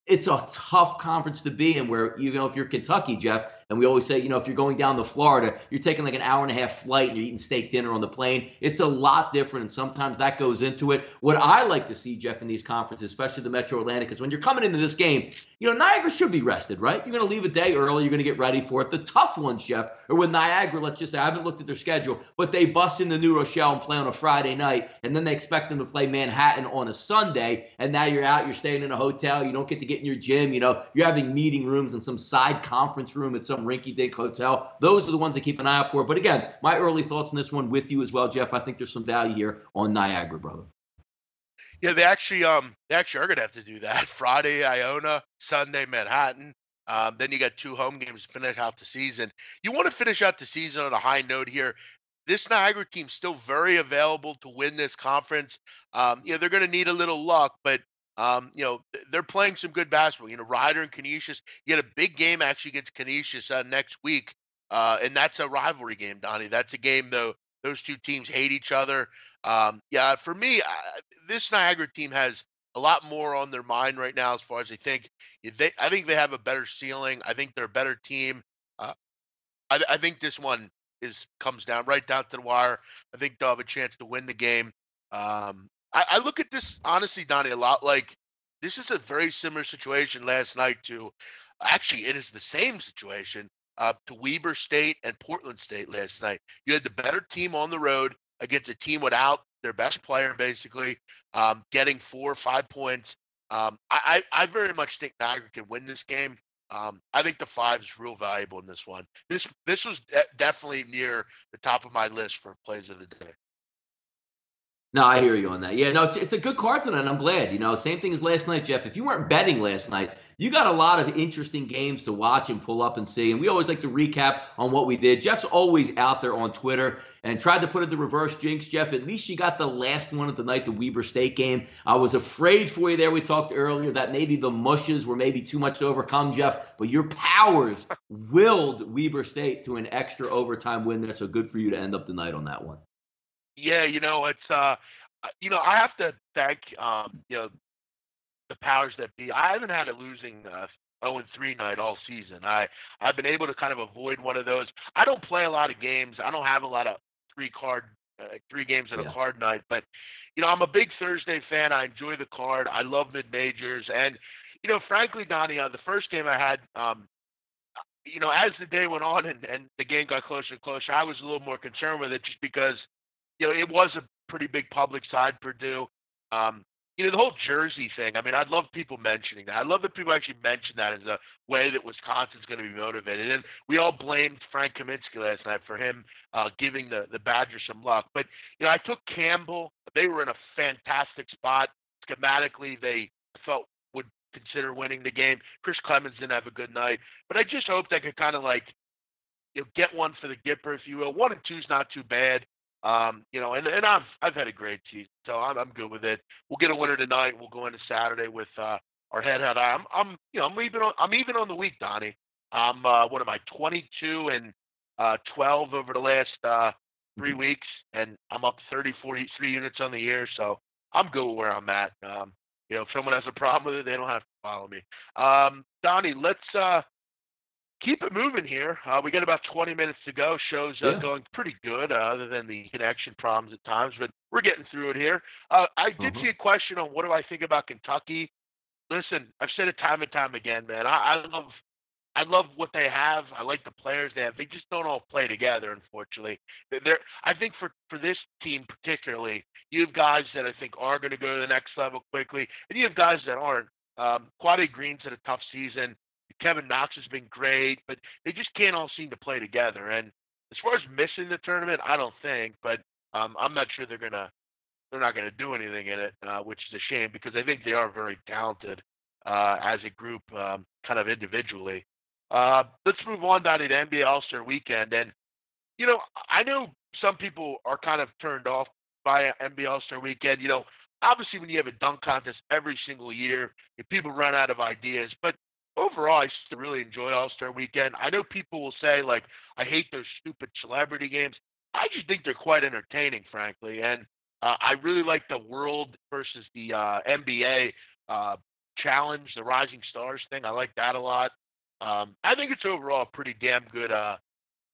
It's a tough conference to be in where, if you're Kentucky, Jeff, and we always say, if you're going down to Florida, you're taking like an hour-and-a-half flight and you're eating steak dinner on the plane. It's a lot different, and sometimes that goes into it. What I like to see, Jeff, in these conferences, especially the Metro Atlantic, is when you're coming into this game, Niagara should be rested, right? You're going to leave a day early. You're going to get ready for it. The tough ones, Jeff, are with Niagara, let's just say, I haven't looked at their schedule, but they bust into New Rochelle and play on a Friday night, and then they expect them to play Manhattan on a Sunday, and now you're out, you're staying in a hotel, you don't get to get in your gym, you're having meeting rooms in some side conference room at some rinky-dink hotel. Those are the ones to keep an eye out for. But again, my early thoughts on this one with you as well, Jeff. I think there's some value here on Niagara, brother. Yeah, they actually are going to have to do that. Friday, Iona, Sunday, Manhattan. Then you got 2 home games to finish out the season. You want to finish out the season on a high note here. This Niagara team's still very available to win this conference. They're going to need a little luck, but they're playing some good basketball. Ryder and Canisius. You had a big game actually against Canisius next week, and that's a rivalry game, Donnie. That's a game, though. Those 2 teams hate each other. For me, this Niagara team has a lot more on their mind right now as far as I think they have a better ceiling. I think they're a better team. I think this one comes down right down to the wire. I think they'll have a chance to win the game. I look at this honestly, Donnie, a lot like this is a very similar situation last night to. Actually, it is the same situation to Weber State and Portland State last night. You had the better team on the road against a team without their best player, basically, getting 4 or 5 points. I very much think Niagara can win this game. I think the 5 is real valuable in this one. This was definitely near the top of my list for plays of the day. No, I hear you on that. Yeah, no, it's a good card tonight, and I'm glad. Same thing as last night, Jeff. If you weren't betting last night, you got a lot of interesting games to watch and pull up and see. And we always like to recap on what we did. Jeff's always out there on Twitter and tried to put it the reverse jinx. Jeff, at least you got the last one of the night, the Weber State game. I was afraid for you there. We talked earlier that maybe the mushes were maybe too much to overcome, Jeff. But your powers willed Weber State to an extra overtime win there. So good for you to end up the night on that one. Yeah, it's I have to thank the powers that be. I haven't had a losing 0-3 night all season. I've been able to kind of avoid one of those. I don't play a lot of games. I don't have a lot of three games in a card night. But I'm a big Thursday fan. I enjoy the card. I love mid majors, and frankly, Donnie, the first game I had. As the day went on and the game got closer and closer, I was a little more concerned with it just because. It was a pretty big public side, Purdue. The whole Jersey thing, I mean, I'd love people mentioning that. I love that people actually mention that as a way that Wisconsin's going to be motivated. And we all blamed Frank Kaminsky last night for him giving the Badgers some luck. But, I took Campbell. They were in a fantastic spot. Schematically, they felt would consider winning the game. Chris Clemens didn't have a good night. But I just hoped I could kind of get one for the Gipper, if you will. 1 and 2's not too bad. And I've had a great season, so I'm good with it. We'll get a winner tonight. We'll go into Saturday with our head high. I'm even on the week, Donnie. I'm what am I 22 and 12 over the last 3 weeks, and I'm up 43 units on the year, so I'm good with where I'm at. If someone has a problem with it, they don't have to follow me. Donnie, let's keep it moving here. We got about 20 minutes to go. Show's going pretty good, other than the connection problems at times, but we're getting through it here. I did see a question on what do I think about Kentucky. Listen, I've said it time and time again, man. I love what they have. I like the players they have. They just don't all play together, unfortunately. I think for this team particularly, you have guys that I think are going to go to the next level quickly, and you have guys that aren't. Quade Green's had a tough season. Kevin Knox has been great, but they just can't all seem to play together. And as far as missing the tournament, I don't think, but I'm not sure they're not gonna do anything in it, which is a shame because I think they are very talented as a group, kind of individually. Let's move on down to the NBA All-Star Weekend, and I know some people are kind of turned off by NBA All-Star Weekend. Obviously when you have a dunk contest every single year, people run out of ideas, but overall, I still really enjoy All-Star Weekend. I know people will say, I hate those stupid celebrity games. I just think they're quite entertaining, frankly. And I really like the World versus the NBA challenge, the Rising Stars thing. I like that a lot. I think it's overall a pretty damn good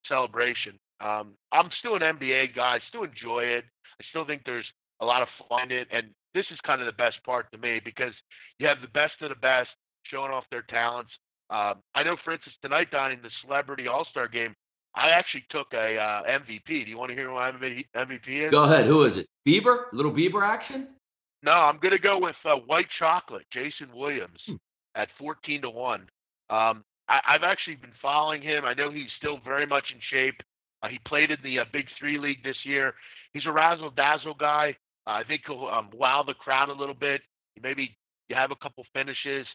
celebration. I'm still an NBA guy. I still enjoy it. I still think there's a lot of fun in it. And this is kind of the best part to me because you have the best of the best showing off their talents. I know, for instance, tonight, Donnie, in the Celebrity All-Star Game, I actually took a MVP. Do you want to hear who my MVP is? Go ahead. Who is it? Bieber? Little Bieber action? No, I'm going to go with White Chocolate, Jason Williams, at 14-1. I've actually been following him. I know he's still very much in shape. He played in the Big 3 League this year. He's a razzle-dazzle guy. I think he'll wow the crowd a little bit. Maybe have a couple finishes.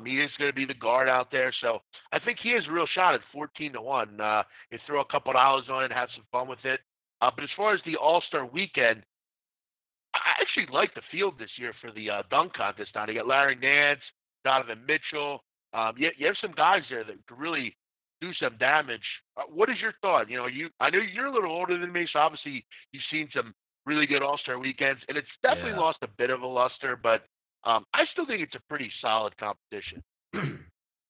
He is going to be the guard out there, so I think he has a real shot at 14-1. You throw a couple dollars on it and have some fun with it. But as far as the All-Star Weekend, I actually like the field this year for the dunk contest. Now you got Larry Nance, Donovan Mitchell. You have some guys there that could really do some damage. What is your thought? I know you're a little older than me, so obviously you've seen some really good All-Star weekends, and it's definitely lost a bit of a luster, but I still think it's a pretty solid competition.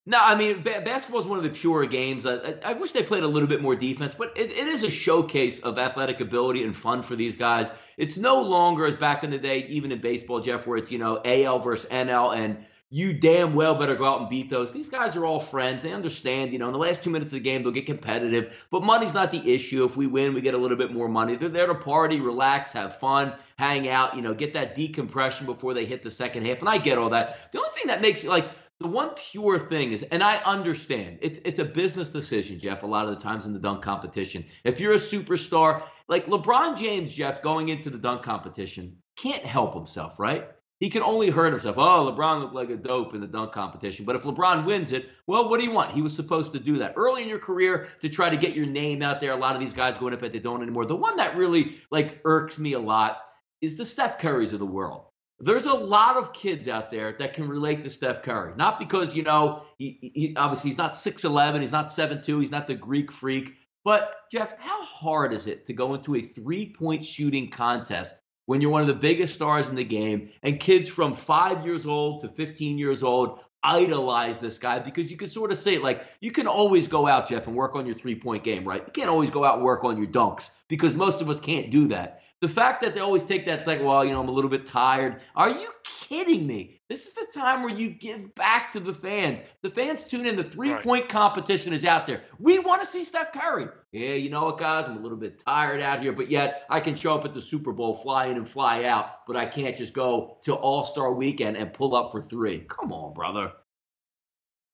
No, I mean, basketball is one of the pure games. I wish they played a little bit more defense, but it is a showcase of athletic ability and fun for these guys. It's no longer as back in the day, even in baseball, Jeff, where it's, AL versus NL, and you damn well better go out and beat those. These guys are all friends. They understand, in the last 2 minutes of the game, they'll get competitive, but money's not the issue. If we win, we get a little bit more money. They're there to party, relax, have fun, hang out, get that decompression before they hit the second half. And I get all that. The only thing that makes, the one pure thing is, and I understand, it's a business decision, Jeff, a lot of the times in the dunk competition. If you're a superstar, like LeBron James, Jeff, going into the dunk competition, can't help himself, right? He can only hurt himself. Oh, LeBron looked like a dope in the dunk competition. But if LeBron wins it, well, what do you want? He was supposed to do that early in your career to try to get your name out there. A lot of these guys going up at they don't anymore. The one that really irks me a lot is the Steph Currys of the world. There's a lot of kids out there that can relate to Steph Curry. Not because, he obviously he's not 6'11", he's not 7'2", he's not the Greek freak. But, Jeff, how hard is it to go into a three-point shooting contest when you're one of the biggest stars in the game and kids from 5 years old to 15 years old idolize this guy? Because you can sort of say it you can always go out, Jeff, and work on your three-point game, right? You can't always go out and work on your dunks because most of us can't do that. The fact that they always take that, it's well, I'm a little bit tired. Are you kidding me? This is the time where you give back to the fans. The fans tune in. The three-point competition is out there. We want to see Steph Curry. Yeah, you know what, guys? I'm a little bit tired out here, but yet I can show up at the Super Bowl, fly in and fly out, but I can't just go to All-Star Weekend and pull up for three. Come on, brother.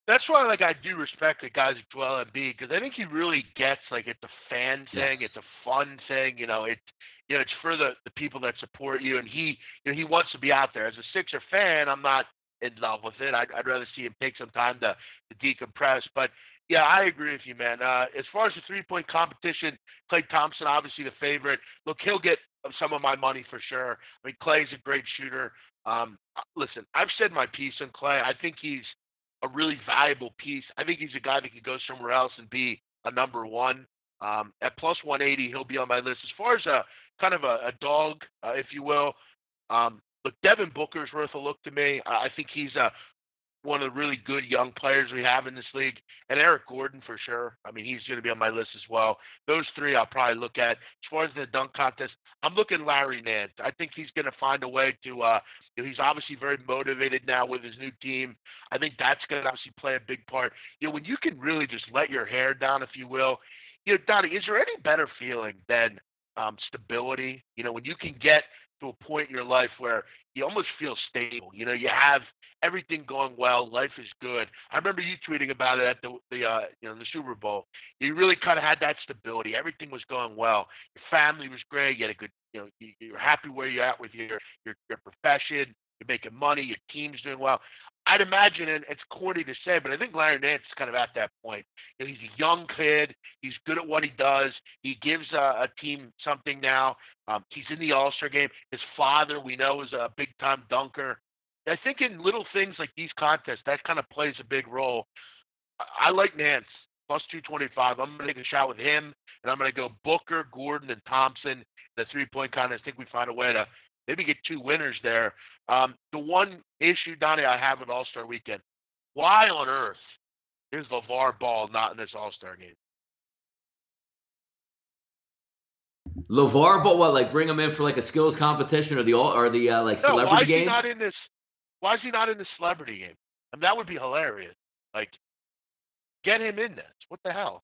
That's why, I do respect the guys like Joel Embiid, because I think he really gets, it's a fan thing, it's a fun thing, it's for the people that support you, and he wants to be out there. As a Sixer fan, I'm not in love with it. I'd rather see him take some time to decompress. But yeah, I agree with you, man. As far as the three-point competition, Klay Thompson, obviously the favorite. Look, he'll get some of my money for sure. I mean, Klay's a great shooter. Listen, I've said my piece on Klay. I think he's a really valuable piece. I think he's a guy that could go somewhere else and be a number one. At plus 180, he'll be on my list. As far as a kind of a dog, if you will, look, Devin Booker's worth a look to me. I think he's one of the really good young players we have in this league. And Eric Gordon, for sure. I mean, he's going to be on my list as well. Those three I'll probably look at. As far as the dunk contest, I'm looking Larry Nance. I think he's going to find a way to he's obviously very motivated now with his new team. I think that's going to obviously play a big part. When you can really just let your hair down, if you will. Donnie, is there any better feeling than stability? When you can get to a point in your life where you almost feel stable. You have everything going well. Life is good. I remember you tweeting about it at the Super Bowl. You really kind of had that stability. Everything was going well. Your family was great. You had a good, you're happy where you're at with your profession. You're making money. Your team's doing well. I'd imagine, and it's corny to say, but I think Larry Nance is kind of at that point. He's a young kid. He's good at what he does. He gives a team something now. He's in the All-Star game. His father, we know, is a big-time dunker. I think in little things like these contests, that kind of plays a big role. I like Nance, plus 225. I'm going to take a shot with him, and I'm going to go Booker, Gordon, and Thompson. The three-point contest, I think we find a way to maybe get two winners there. The one issue, Donnie, I have with All-Star Weekend, why on earth is LeVar Ball not in this All-Star game? LeVar Ball, what, bring him in for a skills competition or the celebrity game? Why is he not in the celebrity game? I mean, that would be hilarious. Get him in this. What the hell?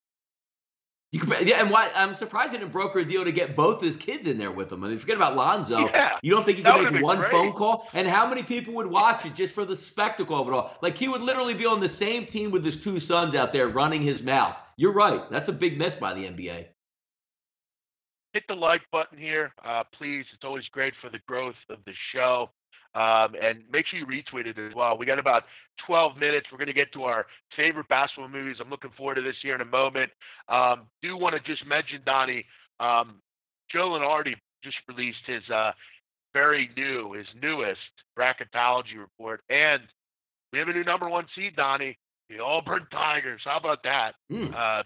And why? I'm surprised he didn't broker a deal to get both his kids in there with him. I mean, forget about Lonzo. Yeah, you don't think he could make one phone call? And how many people would watch it just for the spectacle of it all? He would literally be on the same team with his two sons out there running his mouth. You're right. That's a big miss by the NBA. Hit the like button here, please. It's always great for the growth of the show. And make sure you retweet it as well. We got about 12 minutes. We're going to get to our favorite basketball movies. I'm looking forward to this here in a moment. Do want to just mention, Donnie, Joe Lenardi just released his newest bracketology report. And we have a new number one seed, Donnie. The Auburn Tigers. How about that?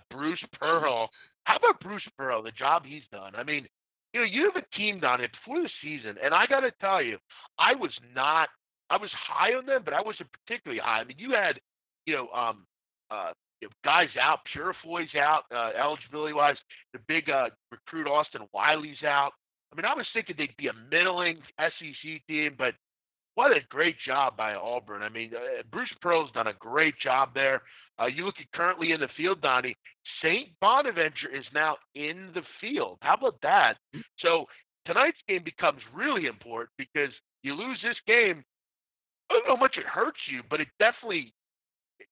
Bruce Pearl. How about Bruce Pearl, the job he's done? I mean, you have a team down it before the season, and I got to tell you, I was high on them, but I wasn't particularly high. I mean, you had guys out. Purifoy's out, eligibility-wise. The big recruit Austin Wiley's out. I mean, I was thinking they'd be a middling SEC team, but what a great job by Auburn. I mean, Bruce Pearl's done a great job there. You look at currently in the field, Donnie, St. Bonaventure is now in the field. How about that? So tonight's game becomes really important because you lose this game, I don't know how much it hurts you, but it definitely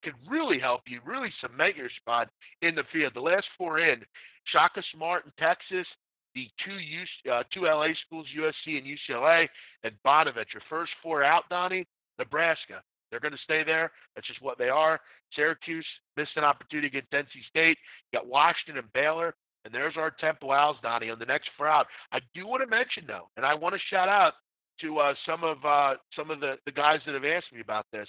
could really help you, really cement your spot in the field. The last four in, Shaka Smart in Texas, the two LA schools, USC and UCLA, and Bonaventure. First four out, Donnie, Nebraska. They're going to stay there. That's just what they are. Syracuse missed an opportunity against NC State. You got Washington and Baylor. And there's our Temple Owls, Donnie, on the next four out. I do want to mention, though, and I want to shout out to some of the guys that have asked me about this.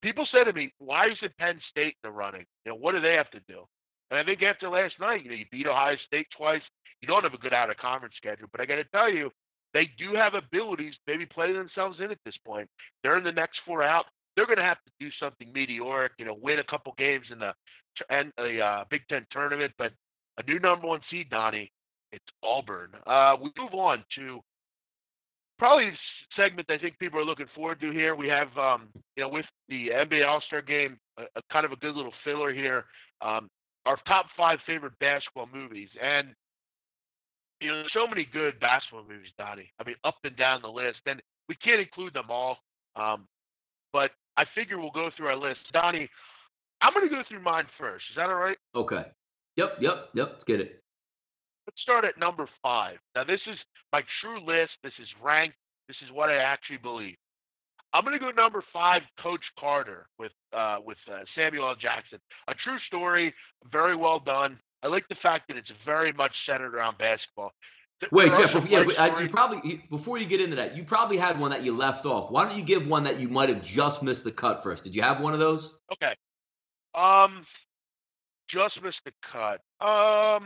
People say to me, why isn't Penn State in the running? What do they have to do? And I think after last night, you beat Ohio State twice. You don't have a good out-of-conference schedule. But I got to tell you, they do have abilities, maybe play themselves in at this point. They're in the next four out. They're going to have to do something meteoric, win a couple games in the Big Ten tournament. But a new number one seed, Donnie, it's Auburn. We move on to probably the segment I think people are looking forward to here. We have, with the NBA All-Star Game, a kind of a good little filler here. Our top 5 favorite basketball movies. And, there's so many good basketball movies, Donnie. I mean, up and down the list. And we can't include them all. But I figure we'll go through our list. Donnie, I'm going to go through mine first. Is that all right? Okay. Yep. Let's get it. Let's start at number 5. Now, this is my true list. This is ranked. This is what I actually believe. I'm going to go number 5, Coach Carter with Samuel L. Jackson. A true story, very well done. I like the fact that it's very much centered around basketball. Wait, Jeff, before you get into that, you probably had one that you left off. Why don't you give one that you might have just missed the cut first? Did you have one of those? Okay. Just missed the cut. I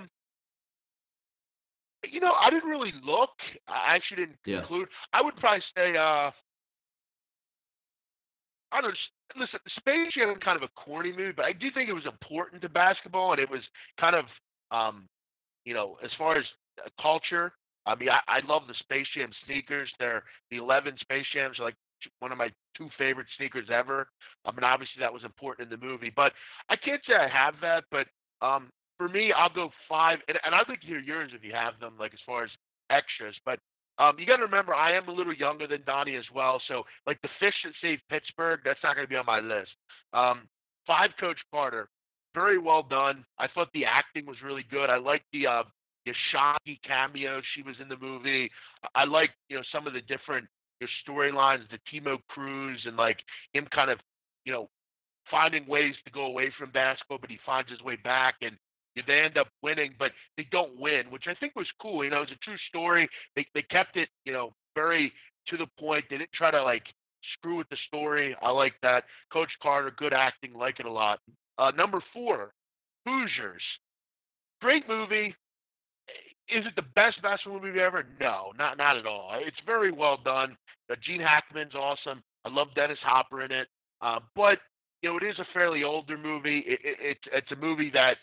didn't really look. I actually didn't conclude. I would probably say, I don't know. Listen, Space Jam is kind of a corny movie, but I do think it was important to basketball, and it was kind of, as far as culture. I mean, I love the Space Jam sneakers. They're the 11 Space Jams are like one of my 2 favorite sneakers ever. I mean, obviously that was important in the movie, but I can't say I have that. But for me, I'll go 5, and I'd like to hear yours if you have them, like as far as extras. But you got to remember, I am a little younger than Donnie as well. So, like the Fish that saved Pittsburgh, that's not going to be on my list. 5, Coach Carter, very well done. I thought the acting was really good. I liked the Shaggy cameo. She was in the movie. I liked, some of the different storylines, the Timo Cruz and like him kind of, finding ways to go away from basketball, but he finds his way back and they end up winning, but they don't win, which I think was cool. It's a true story. They kept it, very to the point. They didn't try to like screw with the story. I like that. Coach Carter, good acting, like it a lot. Number 4, Hoosiers. Great movie. Is it the best basketball movie ever? No, not at all. It's very well done. Gene Hackman's awesome. I love Dennis Hopper in it. But it is a fairly older movie. It's a movie that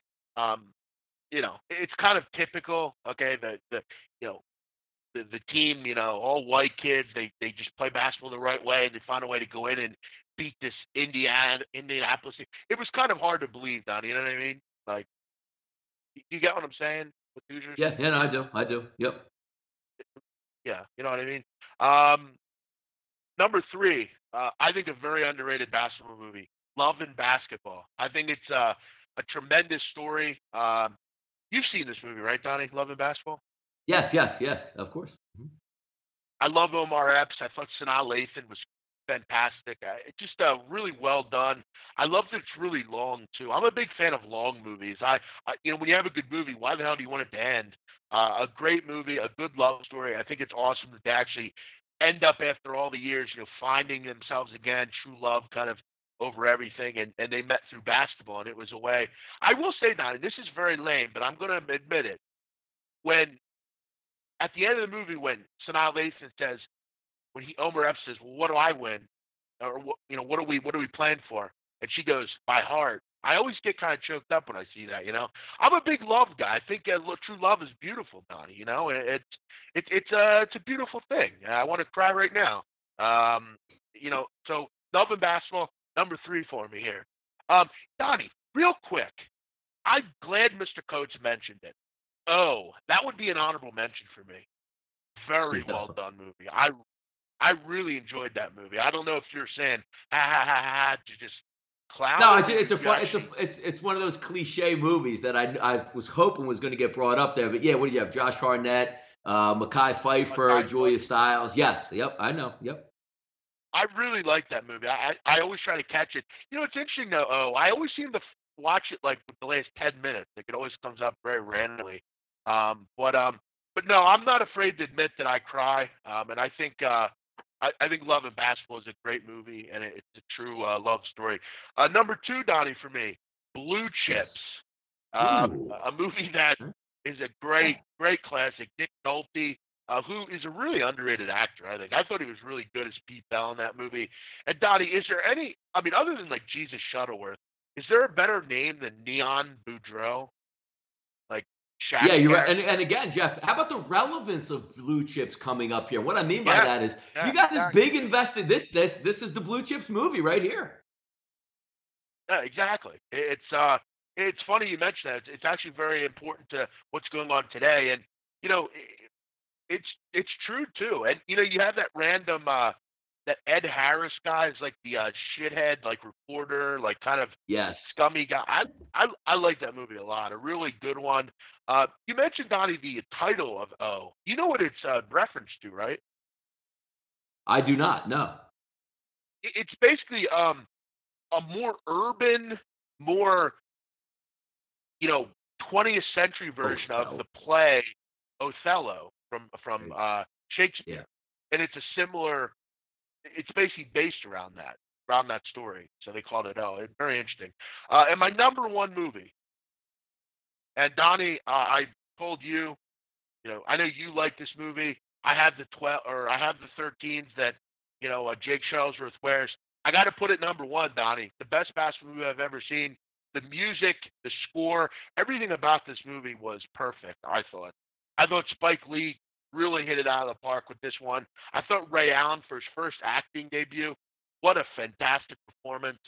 it's kind of typical. Okay, the team, all white kids, they just play basketball the right way, and they find a way to go in and beat this Indianapolis team. It was kind of hard to believe, Donnie. You know what I mean? Like, you get what I'm saying with Hoosiers? Yeah, no, I do. Yep. Yeah, you know what I mean? Number 3, I think a very underrated basketball movie, Love and Basketball. I think it's a tremendous story. You've seen this movie, right, Donnie? Love and Basketball? Yes, of course. Mm-hmm. I love Omar Epps. I thought Sanaa Lathan was fantastic. It's just really well done. I love that it's really long too. I'm a big fan of long movies. I when you have a good movie, why the hell do you want it to end? A great movie, a good love story. I think it's awesome that they actually end up after all the years, finding themselves again, true love kind of over everything, and they met through basketball, and it was a way. I will say, Donnie, this is very lame, but I'm going to admit it. When at the end of the movie, when Sanaa Lathan says, Omar Epps says, well, what do I win? Or what do we plan for? and she goes, "My heart." I always get kind of choked up when I see that. I'm a big love guy. I think true love is beautiful, Donnie. It's a beautiful thing. I want to cry right now. So love and basketball, number 3 for me here. Donnie, real quick, I'm glad Mr. Coates mentioned it. Oh, that would be an honorable mention for me. Very well done movie. I really enjoyed that movie. I don't know if you're saying to just clown. No, it's one of those cliche movies that I was hoping was going to get brought up there. But yeah, what do you have? Josh Hartnett, Mekhi Phifer, Julia Stiles. Yes, yep, I know, yep. I really like that movie. I always try to catch it. It's interesting though. I always seem to watch it like the last 10 minutes. Like it always comes up very randomly. But no, I'm not afraid to admit that I cry. And I think I think Love and Basketball is a great movie, and it's a true love story. Number 2, Donnie, for me, Blue Chips. Yes. A movie that is a great classic. Nick Nolte, who is a really underrated actor, I think. I thought he was really good as Pete Bell in that movie. And Donnie, is there any, other than like Jesus Shuttleworth, is there a better name than Neon Boudreaux? Like Shaq? Yeah, you're right. And again, Jeff, how about the relevance of Blue Chips coming up here? What I mean by that is you got this big invested. This is the Blue Chips movie right here. Yeah, exactly. It's funny you mention that. It's actually very important to what's going on today, and it's true too. And you have that random that Ed Harris guy is like the shithead, like reporter, like kind of scummy guy. I like that movie a lot. A really good one. You mentioned, Donnie, the title of O. You know what it's reference to, right? I do not. No. It's basically a more urban, more 20th century version of the play Othello from Shakespeare, and it's a similar. It's basically based around that story. So they called it O. It's very interesting. And my number 1 movie. And Donnie, I told you, I know you like this movie. I have the 13s that Jake Shuttlesworth wears. I got to put it number 1, Donnie. The best basketball movie I've ever seen. The music, the score, everything about this movie was perfect. I thought Spike Lee really hit it out of the park with this one. I thought Ray Allen, for his first acting debut, what a fantastic performance.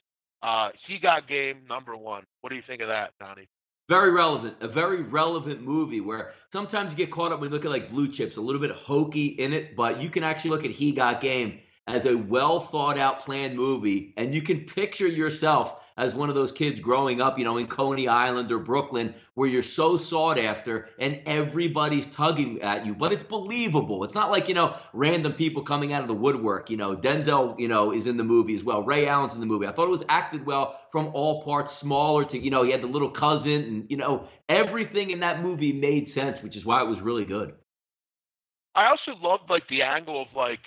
He Got Game, number 1. What do you think of that, Donnie? Very relevant. A very relevant movie where sometimes you get caught up when you look at like Blue Chips, a little bit hokey in it, but you can actually look at He Got Game as a well thought out planned movie, and you can picture yourself as one of those kids growing up, in Coney Island or Brooklyn, where you're so sought after and everybody's tugging at you, but it's believable. It's not like, random people coming out of the woodwork. Denzel, is in the movie as well. Ray Allen's in the movie. I thought it was acted well from all parts, smaller to, he had the little cousin and, everything in that movie made sense, which is why it was really good. I also loved like the angle of like,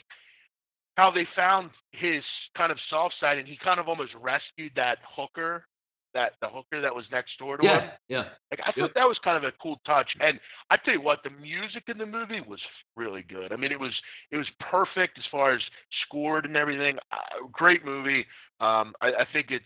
how they found his kind of soft side, and he kind of almost rescued that hooker, the hooker that was next door to him. Yeah. Like I thought that was kind of a cool touch. And I tell you what, the music in the movie was really good. I mean, it was perfect as far as scored and everything. Great movie. I think it's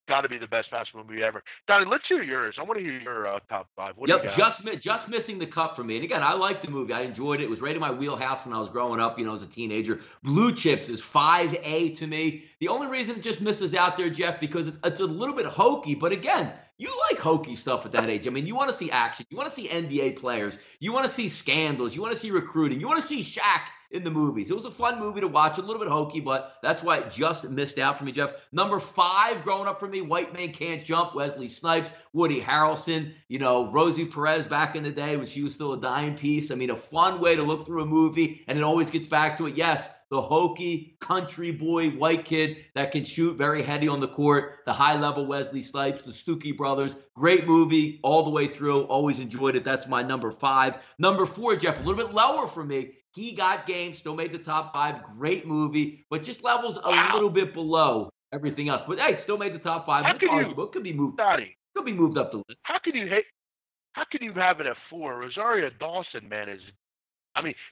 got to be the best basketball movie ever. Donnie, let's hear yours. I want to hear your top 5. What do you got? Just missing the cut for me. And again, I liked the movie. I enjoyed it. It was right in my wheelhouse when I was growing up, as a teenager. Blue Chips is 5A to me. The only reason it just misses out there, Jeff, because it's a little bit hokey. But again, you like hokey stuff at that age. I mean, you want to see action. You want to see NBA players. You want to see scandals. You want to see recruiting. You want to see Shaq in the movies. It was a fun movie to watch, a little bit hokey, but that's why it just missed out for me, Jeff. Number 5 growing up for me, White Man Can't Jump, Wesley Snipes, Woody Harrelson, Rosie Perez back in the day when she was still a dime piece. I mean, a fun way to look through a movie, and it always gets back to it. Yes, the hokey country boy white kid that can shoot very heady on the court, the high-level Wesley Snipes, the Stookie brothers. Great movie all the way through. Always enjoyed it. That's my number 5. Number 4, Jeff, a little bit lower for me. He Got Game, still made the top 5. Great movie, but just levels a little bit below everything else. But hey, still made the top 5. It's arguable. It could be moved. Could be moved up the list. How can you have it at 4? Rosario Dawson, man,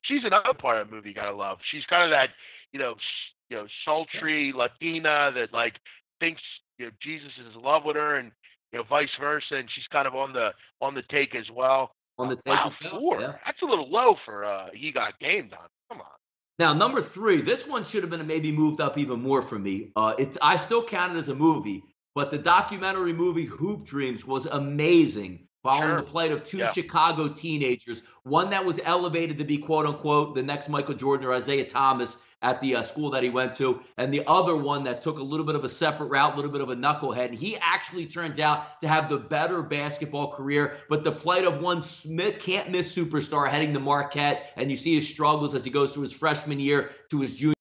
she's another part of the movie you gotta love. She's kind of that, sultry Latina that like thinks Jesus is in love with her, and vice versa, and she's kind of on the take as well. On the take Wow, as well. 4. Yeah. That's a little low for He Got Game, Don. Come on. Now, number 3, this one should have been maybe moved up even more for me. I still count it as a movie, but the documentary movie Hoop Dreams was amazing, following the plight of 2 Chicago teenagers, one that was elevated to be, quote unquote, the next Michael Jordan or Isaiah Thomas at the school that he went to, and the other one that took a little bit of a separate route, a little bit of a knucklehead. And he actually turns out to have the better basketball career, but the plight of one can't-miss superstar heading to Marquette, and you see his struggles as he goes through his freshman year to his junior